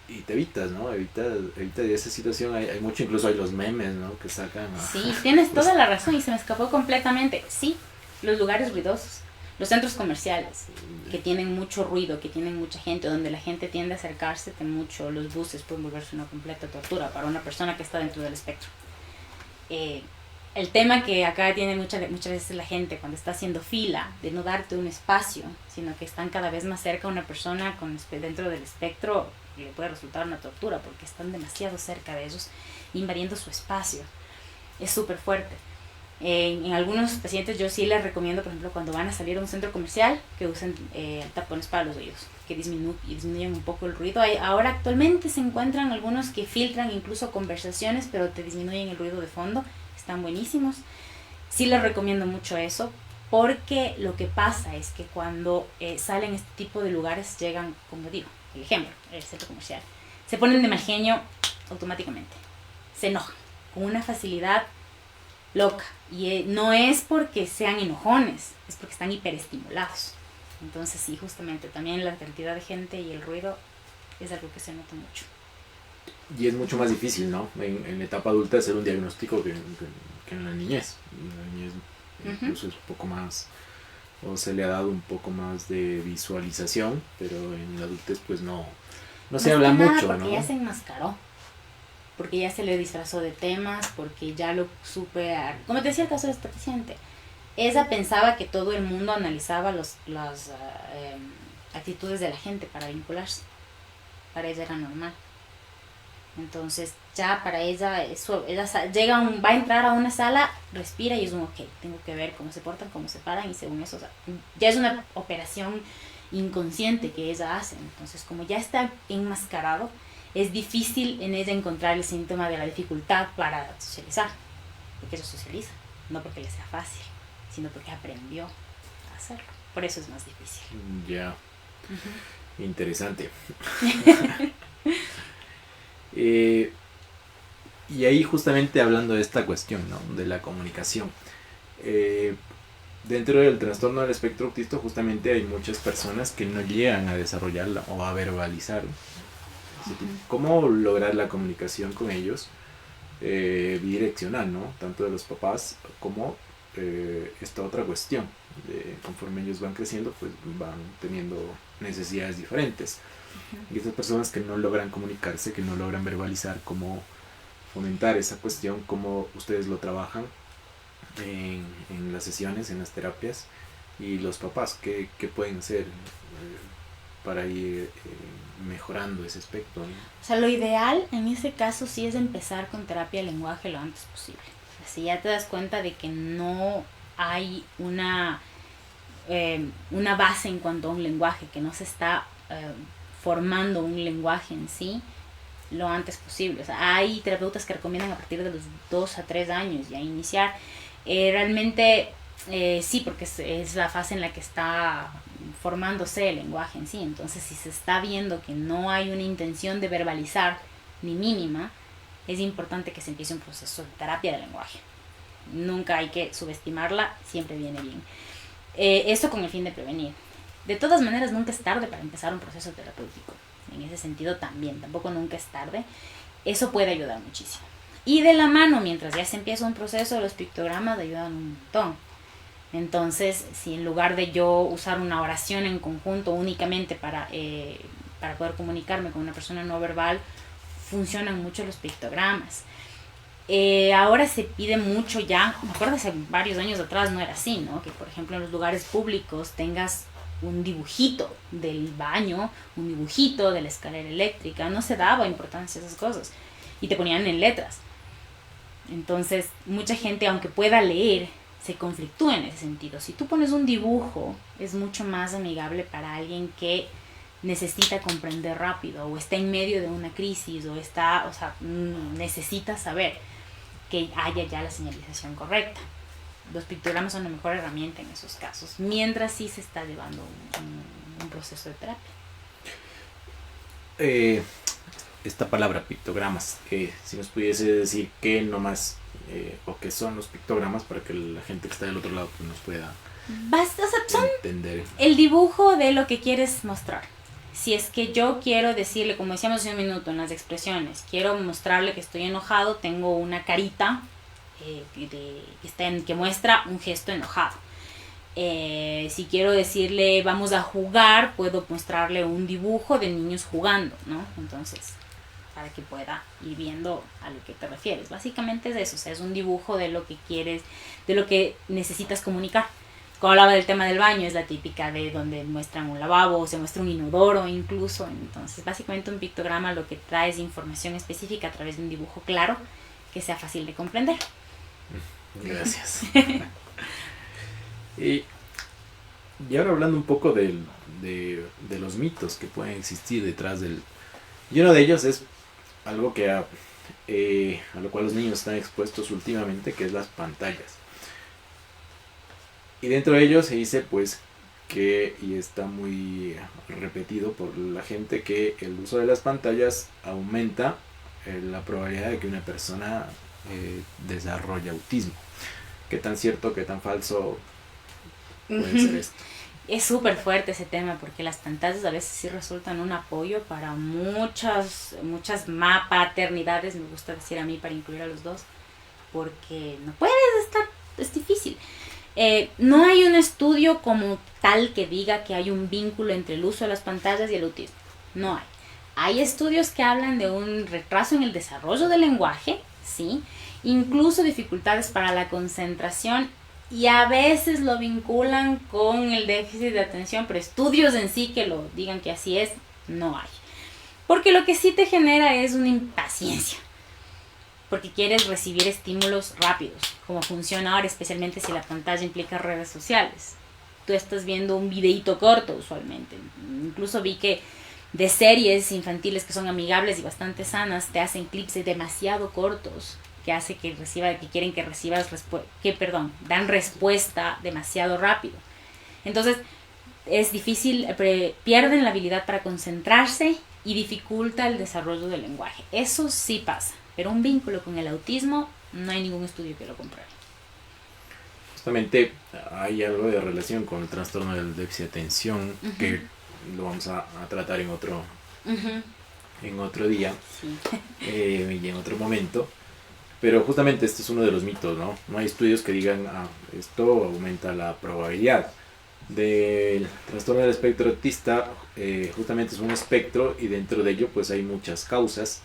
Y te evitas, ¿no? Evita esa situación. Hay mucho, incluso hay los memes, ¿no? Que sacan. Sí, tienes toda la razón y se me escapó completamente. Sí, los lugares ruidosos. Los centros comerciales, que tienen mucho ruido, que tienen mucha gente, donde la gente tiende a acercarse mucho, los buses pueden volverse una completa tortura para una persona que está dentro del espectro. El tema que acá tiene muchas veces la gente cuando está haciendo fila, de no darte un espacio, sino que están cada vez más cerca a una persona dentro del espectro, le puede resultar una tortura porque están demasiado cerca de ellos, invadiendo su espacio. Es súper fuerte. En algunos pacientes yo sí les recomiendo, por ejemplo, cuando van a salir a un centro comercial, que usen tapones para los oídos, que disminuyan un poco el ruido. Ahora actualmente se encuentran algunos que filtran incluso conversaciones, pero te disminuyen el ruido de fondo. Están buenísimos. Sí les recomiendo mucho eso, porque lo que pasa es que cuando salen este tipo de lugares, llegan, como digo, el ejemplo, el centro comercial, se ponen de mal genio automáticamente. Se enojan con una facilidad loca. Y no es porque sean enojones, es porque están hiperestimulados. Entonces sí, justamente también la cantidad de gente y el ruido es algo que se nota mucho. Y es mucho más difícil, ¿no? En la etapa adulta hacer un diagnóstico que en la niñez. En la niñez incluso es un poco más o se le ha dado un poco más de visualización, pero en la adultez pues no se habla mucho, porque ¿no? ya se enmascaró, porque ya se le disfrazó de temas, porque ya lo supe, como te decía el caso de esta paciente, ella pensaba que todo el mundo analizaba las actitudes de la gente para vincularse, para ella era normal. Entonces ya para ella, ella va a entrar a una sala, respira y es un ok, tengo que ver cómo se portan, cómo se paran y según eso, o sea, ya es una operación inconsciente que ella hace. Entonces como ya está enmascarado, es difícil en ella encontrar el síntoma de la dificultad para socializar, porque ella socializa, no porque le sea fácil, sino porque aprendió a hacerlo. Por eso es más difícil. Ya, interesante. Y ahí justamente hablando de esta cuestión, ¿no? De la comunicación. Dentro del trastorno del espectro autista justamente hay muchas personas que no llegan a desarrollarla o a verbalizar. ¿Cómo lograr la comunicación con ellos? Bidireccional, ¿no? Tanto de los papás como esta otra cuestión. Conforme ellos van creciendo, pues van teniendo necesidades diferentes. Y estas personas que no logran comunicarse, que no logran verbalizar, cómo fomentar esa cuestión, cómo ustedes lo trabajan en las sesiones, en las terapias, y los papás, ¿qué pueden hacer para ir mejorando ese aspecto, ¿no? O sea, lo ideal en ese caso sí es empezar con terapia de lenguaje lo antes posible. Si ya te das cuenta de que no hay una base en cuanto a un lenguaje, que no se está formando un lenguaje en sí, lo antes posible. O sea, hay terapeutas que recomiendan a partir de los 2 a 3 años ya iniciar. Realmente sí, porque es la fase en la que está formándose el lenguaje en sí. Entonces, si se está viendo que no hay una intención de verbalizar ni mínima, es importante que se empiece un proceso de terapia de lenguaje. Nunca hay que subestimarla, siempre viene bien. Esto con el fin de prevenir. De todas maneras, nunca es tarde para empezar un proceso terapéutico. En ese sentido también, tampoco nunca es tarde. Eso puede ayudar muchísimo. Y de la mano, mientras ya se empieza un proceso, los pictogramas ayudan un montón. Entonces, si en lugar de yo usar una oración en conjunto únicamente para poder comunicarme con una persona no verbal, funcionan mucho los pictogramas. Ahora se pide mucho ya, me acuerdo hace varios años atrás no era así, ¿no? Que por ejemplo en los lugares públicos tengas un dibujito del baño, un dibujito de la escalera eléctrica, no se daba importancia a esas cosas y te ponían en letras. Entonces mucha gente, aunque pueda leer, se conflictúa en ese sentido. Si tú pones un dibujo, es mucho más amigable para alguien que necesita comprender rápido o está en medio de una crisis o necesita saber que haya ya la señalización correcta. Los pictogramas son la mejor herramienta en esos casos, mientras sí se está llevando un proceso de terapia. Esta palabra pictogramas, si nos pudiese decir qué nomás o qué son los pictogramas para que la gente que está del otro lado pues, nos pueda entender. El dibujo de lo que quieres mostrar. Si es que yo quiero decirle, como decíamos hace un minuto en las expresiones, quiero mostrarle que estoy enojado, tengo una carita que muestra un gesto enojado. Si quiero decirle vamos a jugar, puedo mostrarle un dibujo de niños jugando, ¿no? Entonces, para que pueda ir viendo a lo que te refieres. Básicamente es eso, o sea, es un dibujo de lo que quieres, de lo que necesitas comunicar. Como hablaba del tema del baño, es la típica de donde muestran un lavabo o se muestra un inodoro incluso. Entonces, básicamente un pictograma lo que trae es información específica a través de un dibujo claro que sea fácil de comprender. Gracias. y ahora hablando un poco de los mitos que pueden existir detrás del... Y uno de ellos es algo que a lo cual los niños están expuestos últimamente, que es las pantallas. Y dentro de ellos se dice pues que, y está muy repetido por la gente, que el uso de las pantallas aumenta la probabilidad de que una persona desarrolle autismo. ¿Qué tan cierto, qué tan falso puede ser esto? Es súper fuerte ese tema porque las pantallas a veces sí resultan un apoyo para muchas paternidades, me gusta decir a mí para incluir a los dos, porque no puedes estar, es difícil. No hay un estudio como tal que diga que hay un vínculo entre el uso de las pantallas y el autismo. No hay. Hay estudios que hablan de un retraso en el desarrollo del lenguaje, ¿sí? Incluso dificultades para la concentración, y a veces lo vinculan con el déficit de atención, pero estudios en sí que lo digan que así es, no hay. Porque lo que sí te genera es una impaciencia, porque quieres recibir estímulos rápidos, como funciona ahora, especialmente si la pantalla implica redes sociales. Tú estás viendo un videíto corto usualmente. Incluso vi que de series infantiles que son amigables y bastante sanas, te hacen clips demasiado cortos, que hace que quieren que recibas dan respuesta demasiado rápido. Entonces, es difícil, pierden la habilidad para concentrarse y dificulta el desarrollo del lenguaje. Eso sí pasa, pero un vínculo con el autismo no hay ningún estudio que lo compruebe. Justamente hay algo de relación con el trastorno del déficit de atención, que lo vamos a tratar en otro día, y en otro momento. Pero justamente este es uno de los mitos, ¿no? No hay estudios que digan, esto aumenta la probabilidad. Del trastorno del espectro autista, justamente es un espectro, y dentro de ello pues hay muchas causas.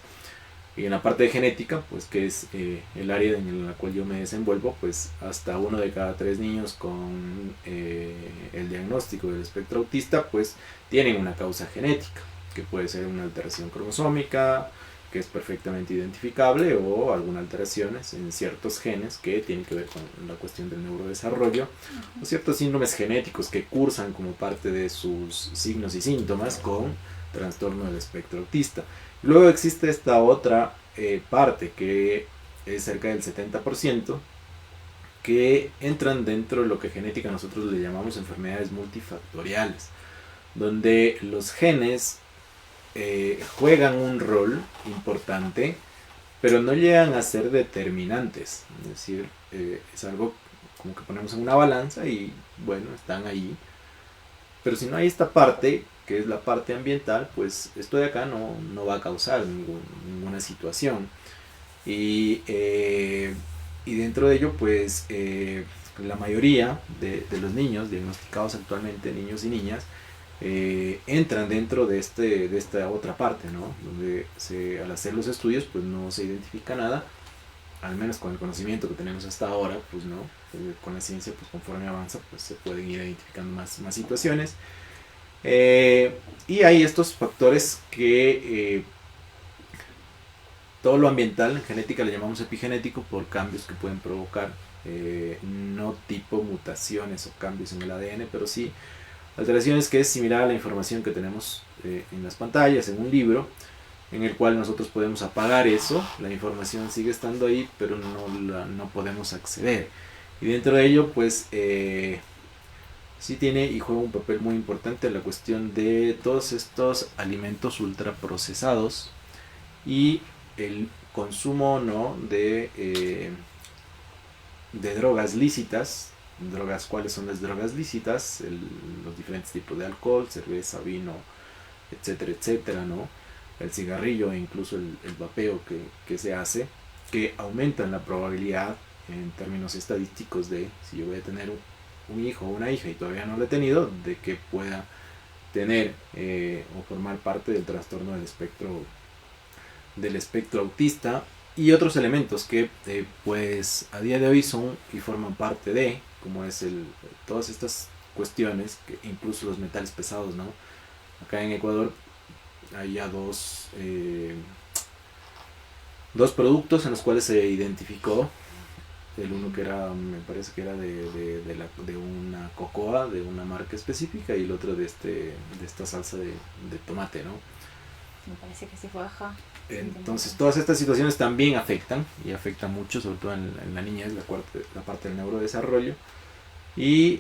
Y en la parte de genética, pues que es el área en la cual yo me desenvuelvo, pues hasta 1 de cada 3 niños con el diagnóstico del espectro autista pues tienen una causa genética, que puede ser una alteración cromosómica, que es perfectamente identificable, o alguna alteración en ciertos genes que tienen que ver con la cuestión del neurodesarrollo, o ciertos síndromes genéticos que cursan como parte de sus signos y síntomas con trastorno del espectro autista. Luego existe esta otra parte, que es cerca del 70%, que entran dentro de lo que genética nosotros le llamamos enfermedades multifactoriales, donde los genes juegan un rol importante, pero no llegan a ser determinantes. Es decir, es algo como que ponemos en una balanza y bueno, están ahí. Pero si no hay esta parte, que es la parte ambiental, pues esto de acá no va a causar ninguna situación. Y dentro de ello, pues la mayoría de los niños diagnosticados actualmente, niños y niñas, entran dentro de esta otra parte, ¿no? Donde al hacer los estudios pues no se identifica nada, al menos con el conocimiento que tenemos hasta ahora, pues no, con la ciencia pues conforme avanza pues se pueden ir identificando más situaciones, y hay estos factores que todo lo ambiental en genética le llamamos epigenético, por cambios que pueden provocar, no tipo mutaciones o cambios en el ADN, pero sí alteraciones que es similar a la información que tenemos en las pantallas, en un libro, en el cual nosotros podemos apagar eso, la información sigue estando ahí, pero no podemos acceder. Y dentro de ello, pues, sí tiene y juega un papel muy importante la cuestión de todos estos alimentos ultraprocesados y el consumo, ¿no?, de drogas lícitas. Drogas, ¿cuáles son las drogas lícitas? Los diferentes tipos de alcohol, cerveza, vino, etcétera, etcétera, ¿no? El cigarrillo e incluso el vapeo que se hace, que aumentan la probabilidad en términos estadísticos de, si yo voy a tener un hijo o una hija y todavía no lo he tenido, de que pueda tener o formar parte del trastorno del espectro autista, y otros elementos que pues a día de hoy son y forman parte de, como es todas estas cuestiones, que incluso los metales pesados, ¿no? Acá en Ecuador hay ya dos productos en los cuales se identificó. El uno que era, me parece que era de una cocoa, de una marca específica, y el otro de esta salsa de tomate, ¿no? Me parece que sí fue, ajá. Entonces todas estas situaciones también afectan, y afectan mucho, sobre todo en la niñez, la parte del neurodesarrollo, y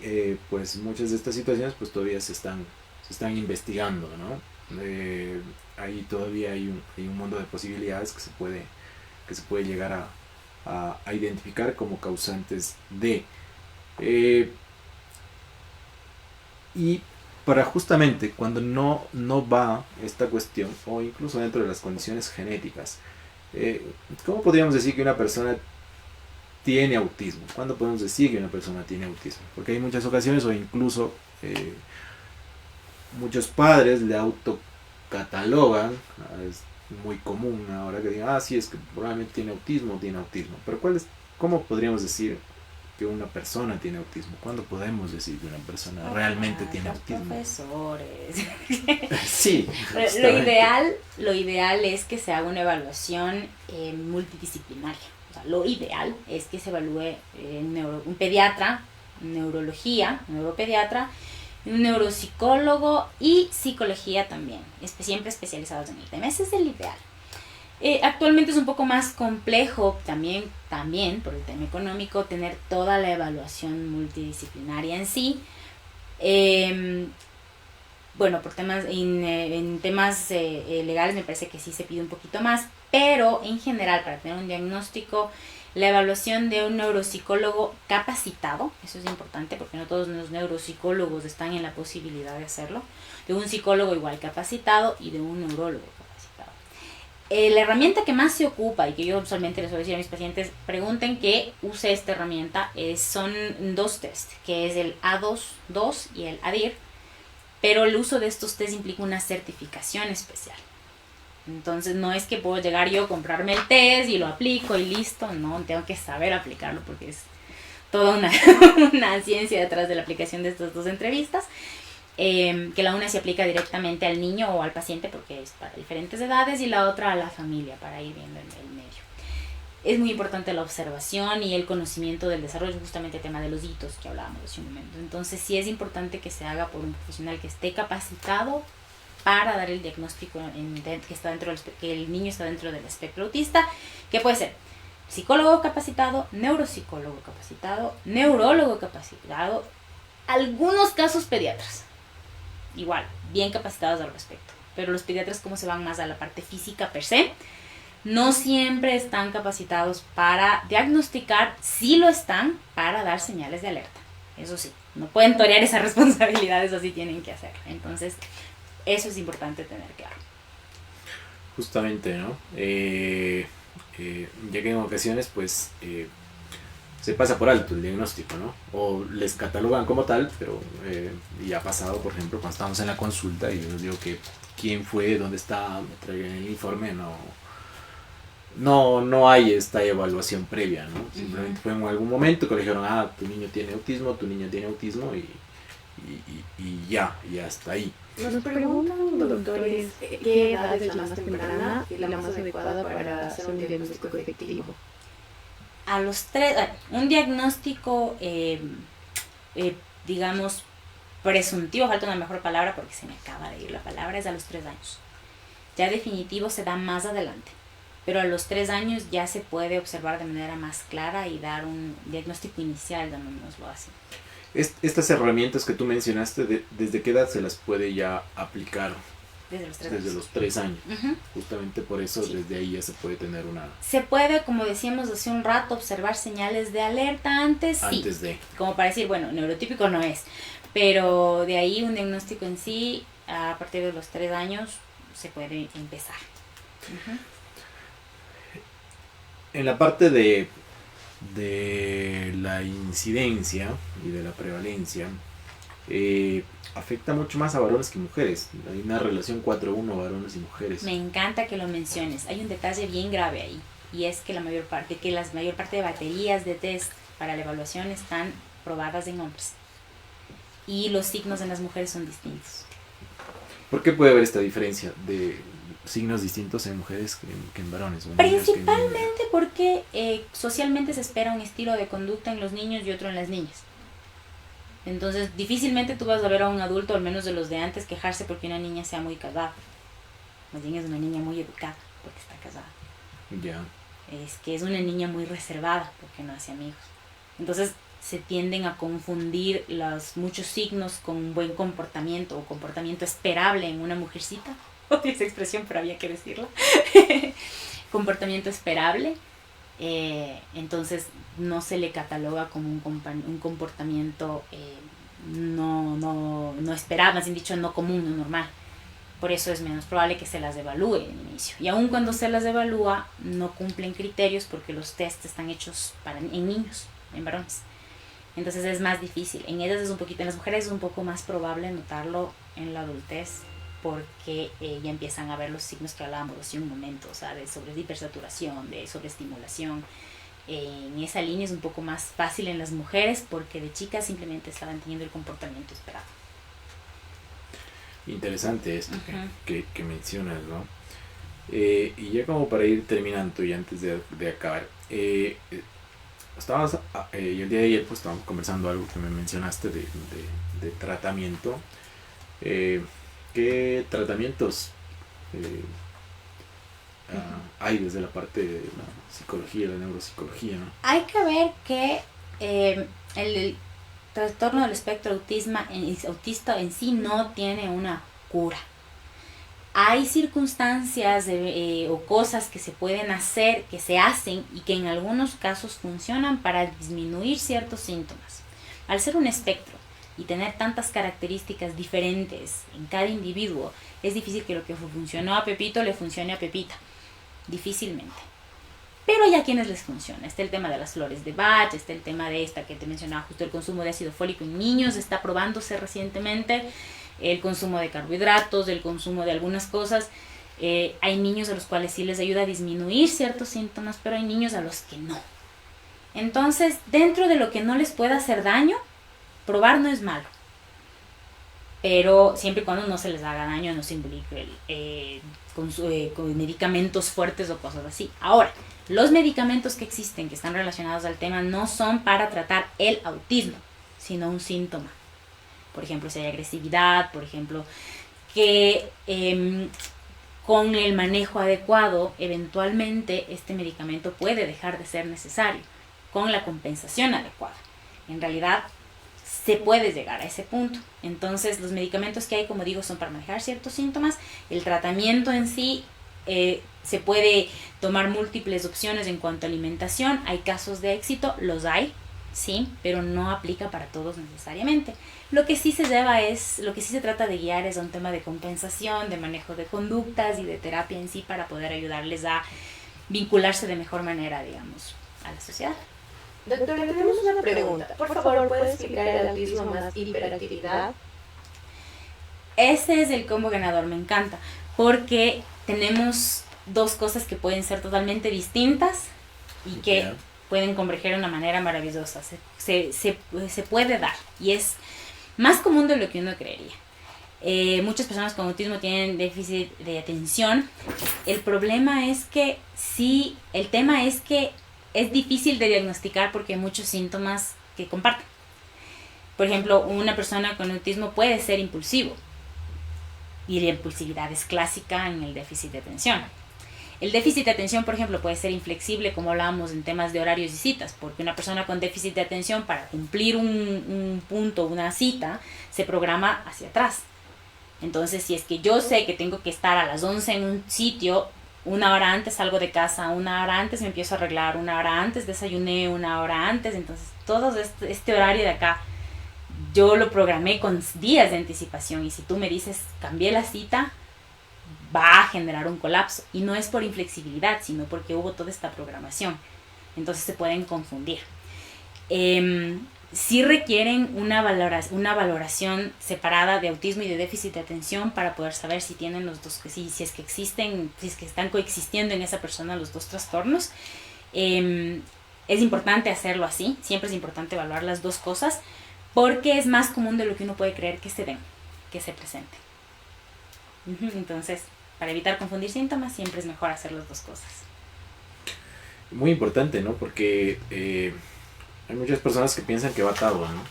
pues muchas de estas situaciones pues todavía se están investigando, ¿no? Ahí todavía hay un mundo de posibilidades que se puede llegar a identificar como causantes de, y para justamente cuando no va esta cuestión, o incluso dentro de las condiciones genéticas, ¿cómo podríamos decir que una persona tiene autismo? ¿Cuándo podemos decir que una persona tiene autismo? Porque hay muchas ocasiones, o incluso muchos padres le autocatalogan, es muy común ahora que digan, sí, es que probablemente tiene autismo, pero ¿cómo podríamos decir que una persona tiene autismo? ¿Cuándo podemos decir que una persona realmente tiene autismo? Profesores. Sí. Lo ideal es que se haga una evaluación multidisciplinaria. O sea, lo ideal es que se evalúe un pediatra, neurología, un neuropediatra, un neuropsicólogo y psicología también, siempre especializados en el tema. Ese es el ideal. Actualmente es un poco más complejo también por el tema económico tener toda la evaluación multidisciplinaria en sí. Bueno, por temas en temas legales me parece que sí se pide un poquito más, pero en general para tener un diagnóstico, la evaluación de un neuropsicólogo capacitado, eso es importante porque no todos los neuropsicólogos están en la posibilidad de hacerlo, de un psicólogo igual capacitado y de un neurólogo capacitado. La herramienta que más se ocupa y que yo usualmente les voy a decir a mis pacientes, pregunten que use esta herramienta, son 2 test, que es el A2 y el ADIR, pero el uso de estos test implica una certificación especial. Entonces no es que puedo llegar yo a comprarme el test y lo aplico y listo, no, tengo que saber aplicarlo porque es toda una ciencia detrás de la aplicación de estas 2 entrevistas, que la una se aplica directamente al niño o al paciente porque es para diferentes edades y la otra a la familia para ir viendo el medio. Es muy importante la observación y el conocimiento del desarrollo, justamente el tema de los hitos que hablábamos hace un momento. Entonces sí es importante que se haga por un profesional que esté capacitado para dar el diagnóstico que el niño está dentro del espectro autista, que puede ser psicólogo capacitado, neuropsicólogo capacitado, neurólogo capacitado, algunos casos pediatras, igual, bien capacitados al respecto. Pero los pediatras, como se van más a la parte física per se, no siempre están capacitados para diagnosticar, sí lo están para dar señales de alerta. Eso sí, no pueden torear esa responsabilidad, eso sí tienen que hacer. Entonces, eso es importante tener claro. Justamente, ¿no? Ya que en ocasiones, pues, se pasa por alto el diagnóstico, ¿no? O les catalogan como tal, pero ya ha pasado, por ejemplo, cuando estamos en la consulta y yo les digo que quién fue, dónde está, me traigan el informe, no hay esta evaluación previa, ¿no? Simplemente fue en algún momento que le dijeron, tu niño tiene autismo y ya hasta ahí. Nos preguntan, doctores, ¿qué edad es la más temprana y la más adecuada para hacer un diagnóstico efectivo? A los 3, un diagnóstico, digamos, presuntivo, falta una mejor palabra porque se me acaba de ir la palabra, es a los 3 años. Ya definitivo se da más adelante, pero a los 3 años ya se puede observar de manera más clara y dar un diagnóstico inicial, llamémoslo así. Estas herramientas que tú mencionaste, ¿desde qué edad se las puede ya aplicar? Desde los 3 años. Uh-huh. Justamente por eso, sí. Desde ahí ya se puede tener una... Se puede, como decíamos hace un rato, observar señales de alerta antes de... Como para decir, bueno, neurotípico no es, pero de ahí un diagnóstico en sí, a partir de los 3 años, se puede empezar. Uh-huh. En la parte de la incidencia y de la prevalencia, afecta mucho más a varones que mujeres. Hay una relación 4-1 varones y mujeres. Me encanta que lo menciones. Hay un detalle bien grave ahí, y es que la mayor parte de baterías de test para la evaluación están probadas en hombres y los signos en las mujeres son distintos. ¿Por qué puede haber esta diferencia de signos distintos en mujeres que en varones? Principalmente porque socialmente se espera un estilo de conducta en los niños y otro en las niñas. Entonces difícilmente tú vas a ver a un adulto, al menos de los de antes, quejarse porque una niña sea muy casada. Más bien es una niña muy educada porque está casada. Ya. Es que es una niña muy reservada porque no hace amigos. Entonces se tienden a confundir los muchos signos con un buen comportamiento o comportamiento esperable en una mujercita. Odio esa expresión, pero había que decirla. Comportamiento esperable. Entonces no se le cataloga como un comportamiento no esperado, más bien dicho, no común, no normal. Por eso es menos probable que se las evalúe en inicio. Y aun cuando se las evalúa, no cumplen criterios porque los tests están hechos en niños, en varones. Entonces es más difícil. En ellas es un poquito, en las mujeres es un poco más probable notarlo en la adultez porque ya empiezan a ver los signos que hablábamos hace un momento, o sea, de sobre hipersaturación, de sobreestimulación. En esa línea es un poco más fácil en las mujeres porque de chicas simplemente estaban teniendo el comportamiento esperado. Interesante esto que mencionas, ¿no? Y ya como para ir terminando y antes de acabar, y el día de ayer pues estábamos conversando algo que me mencionaste de tratamiento. ¿Qué tratamientos hay desde la parte de la psicología, la neuropsicología, ¿no? Hay que ver que el trastorno del espectro autista en sí no tiene una cura. Hay circunstancias o cosas que se pueden hacer, que se hacen y que en algunos casos funcionan para disminuir ciertos síntomas. Al ser un espectro y tener tantas características diferentes en cada individuo, es difícil que lo que funcionó a Pepito le funcione a Pepita. Difícilmente. Pero hay a quienes les funciona. Está el tema de las flores de Bach, está el tema de esta que te mencionaba justo, el consumo de ácido fólico en niños, está probándose recientemente, el consumo de carbohidratos, el consumo de algunas cosas. Hay niños a los cuales sí les ayuda a disminuir ciertos síntomas, pero hay niños a los que no. Entonces, dentro de lo que no les pueda hacer daño, probar no es malo. Pero siempre y cuando no se les haga daño, no se involucre con medicamentos fuertes o cosas así. Ahora, los medicamentos que existen, que están relacionados al tema, no son para tratar el autismo, sino un síntoma. Por ejemplo, si hay agresividad, por ejemplo, que con el manejo adecuado, eventualmente este medicamento puede dejar de ser necesario, con la compensación adecuada. En realidad, se puede llegar a ese punto. Entonces, los medicamentos que hay, como digo, son para manejar ciertos síntomas. El tratamiento en sí se puede tomar múltiples opciones en cuanto a alimentación. Hay casos de éxito, los hay, sí, pero no aplica para todos necesariamente. Lo que sí se trata de guiar es un tema de compensación, de manejo de conductas y de terapia en sí para poder ayudarles a vincularse de mejor manera, digamos, a la sociedad. Doctora, tenemos una pregunta. Por favor, ¿puede explicar el autismo más hiperactividad? Ese es el combo ganador, me encanta, porque tenemos dos cosas que pueden ser totalmente distintas y que pueden converger de una manera maravillosa. Se puede dar y es más común de lo que uno creería. Muchas personas con autismo tienen déficit de atención. El problema es que el tema es que es difícil de diagnosticar porque hay muchos síntomas que comparten. Por ejemplo, una persona con autismo puede ser impulsivo y la impulsividad es clásica en el déficit de atención. El déficit de atención, por ejemplo, puede ser inflexible, como hablábamos en temas de horarios y citas, porque una persona con déficit de atención para cumplir un punto, una cita, se programa hacia atrás. Entonces, si es que yo sé que tengo que estar a las 11 en un sitio, 1 hora antes salgo de casa, 1 hora antes me empiezo a arreglar, 1 hora antes desayuné, 1 hora antes. Entonces, todo este horario de acá, yo lo programé con días de anticipación. Y si tú me dices, cambié la cita, va a generar un colapso. Y no es por inflexibilidad, sino porque hubo toda esta programación. Entonces, se pueden confundir. Sí requieren una valoración separada de autismo y de déficit de atención para poder saber si tienen los dos, si es que existen, si es que están coexistiendo en esa persona los dos trastornos. Es importante hacerlo así, siempre es importante evaluar las dos cosas porque es más común de lo que uno puede creer que se den, que se presenten. Entonces, para evitar confundir síntomas, siempre es mejor hacer las dos cosas. Muy importante, ¿no? Porque hay muchas personas que piensan que va atado, ¿no?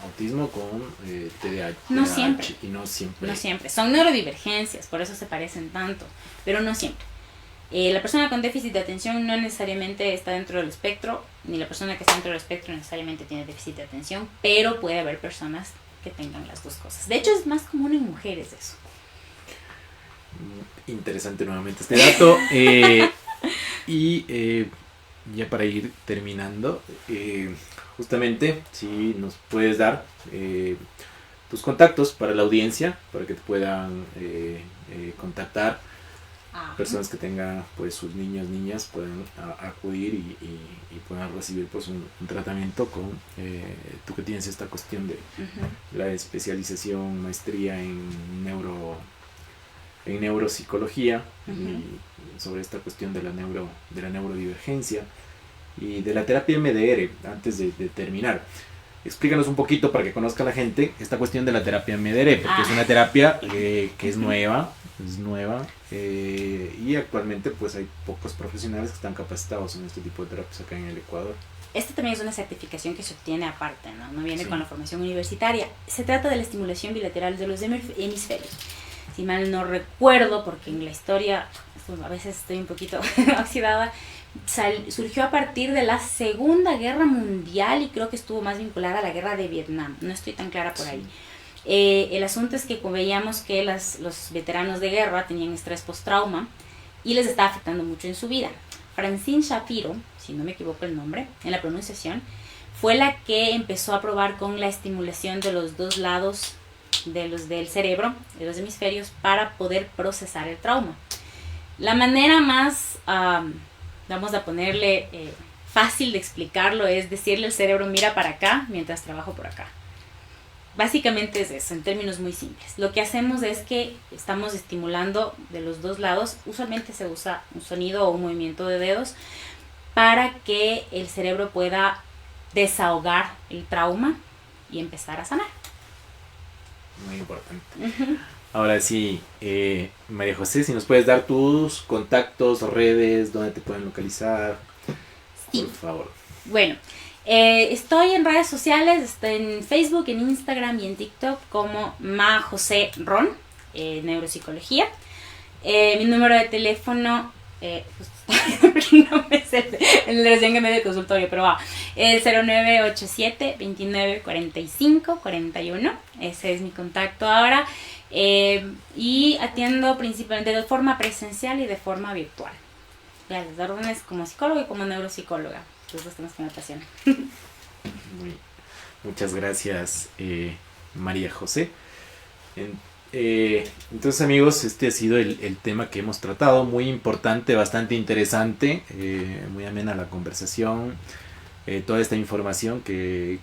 Autismo con TDAH. No siempre. Y no siempre. No siempre. Son neurodivergencias, por eso se parecen tanto, pero no siempre. La persona con déficit de atención no necesariamente está dentro del espectro, ni la persona que está dentro del espectro necesariamente tiene déficit de atención, pero puede haber personas que tengan las dos cosas. De hecho, es más común en mujeres eso. Interesante nuevamente este dato. Y ya para ir terminando, justamente si nos puedes dar tus contactos para la audiencia, para que te puedan contactar. Ah, Personas que tengan pues sus niños, niñas puedan acudir y puedan recibir pues un tratamiento con tú que tienes esta cuestión de ujú. la especialización, maestría en neuropsicología y sobre esta cuestión de la neurodivergencia y de la terapia MDR. Antes de terminar, explícanos un poquito para que conozca la gente esta cuestión de la terapia MDR, porque es una terapia que es nueva y actualmente pues hay pocos profesionales que están capacitados en este tipo de terapias acá en el Ecuador. Esta también es una certificación que se obtiene aparte, ¿no? No viene Sí. con la formación universitaria. Se trata de la estimulación bilateral de los hemisferios. Si mal no recuerdo, porque en la historia a veces estoy un poquito oxidada, surgió a partir de la Segunda Guerra Mundial y creo que estuvo más vinculada a la Guerra de Vietnam. No estoy tan clara por ahí. El asunto es que como veíamos que los veteranos de guerra tenían estrés post-trauma y les estaba afectando mucho en su vida. Francine Shapiro, si no me equivoco el nombre en la pronunciación, fue la que empezó a probar con la estimulación de los dos lados del cerebro, de los hemisferios, para poder procesar el trauma. La manera más, vamos a ponerle fácil de explicarlo, es decirle al cerebro mira para acá mientras trabajo por acá. Básicamente es eso, en términos muy simples. Lo que hacemos es que estamos estimulando de los dos lados. Usualmente se usa un sonido o un movimiento de dedos para que el cerebro pueda desahogar el trauma y empezar a sanar. Muy importante. Ahora sí, María José, si nos puedes dar tus contactos, redes, dónde te pueden localizar, Sí. por favor. Bueno, estoy en redes sociales, estoy en Facebook, en Instagram y en TikTok como Ma José Ron, neuropsicología. Mi número de teléfono, no me sé el recién que me del consultorio, pero va, el 0987 29 45 41. Ese es mi contacto ahora. Y atiendo principalmente de forma presencial y de forma virtual. Ya las órdenes como psicóloga y como neuropsicóloga. Los dos temas que me apasionan. Muchas gracias, María José. Entonces, amigos, este ha sido el tema que hemos tratado, muy importante, bastante interesante, muy amena la conversación, toda esta información que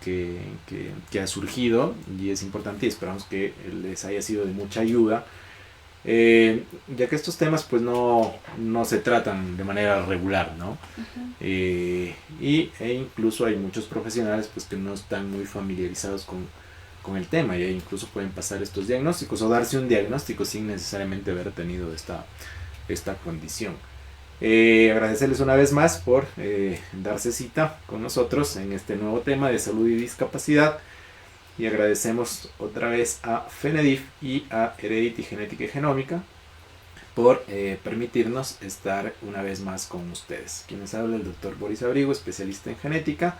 ha surgido, y es importante y esperamos que les haya sido de mucha ayuda, ya que estos temas pues no se tratan de manera regular, ¿no? E incluso hay muchos profesionales pues que no están muy familiarizados con el tema y incluso pueden pasar estos diagnósticos o darse un diagnóstico sin necesariamente haber tenido esta condición. Agradecerles una vez más por darse cita con nosotros en este nuevo tema de salud y discapacidad, y agradecemos otra vez a FENEDIF y a Heredity Genética y Genómica por permitirnos estar una vez más con ustedes. Quienes habla el Dr. Boris Abrigo, especialista en genética.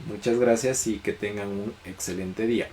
Muchas gracias y que tengan un excelente día.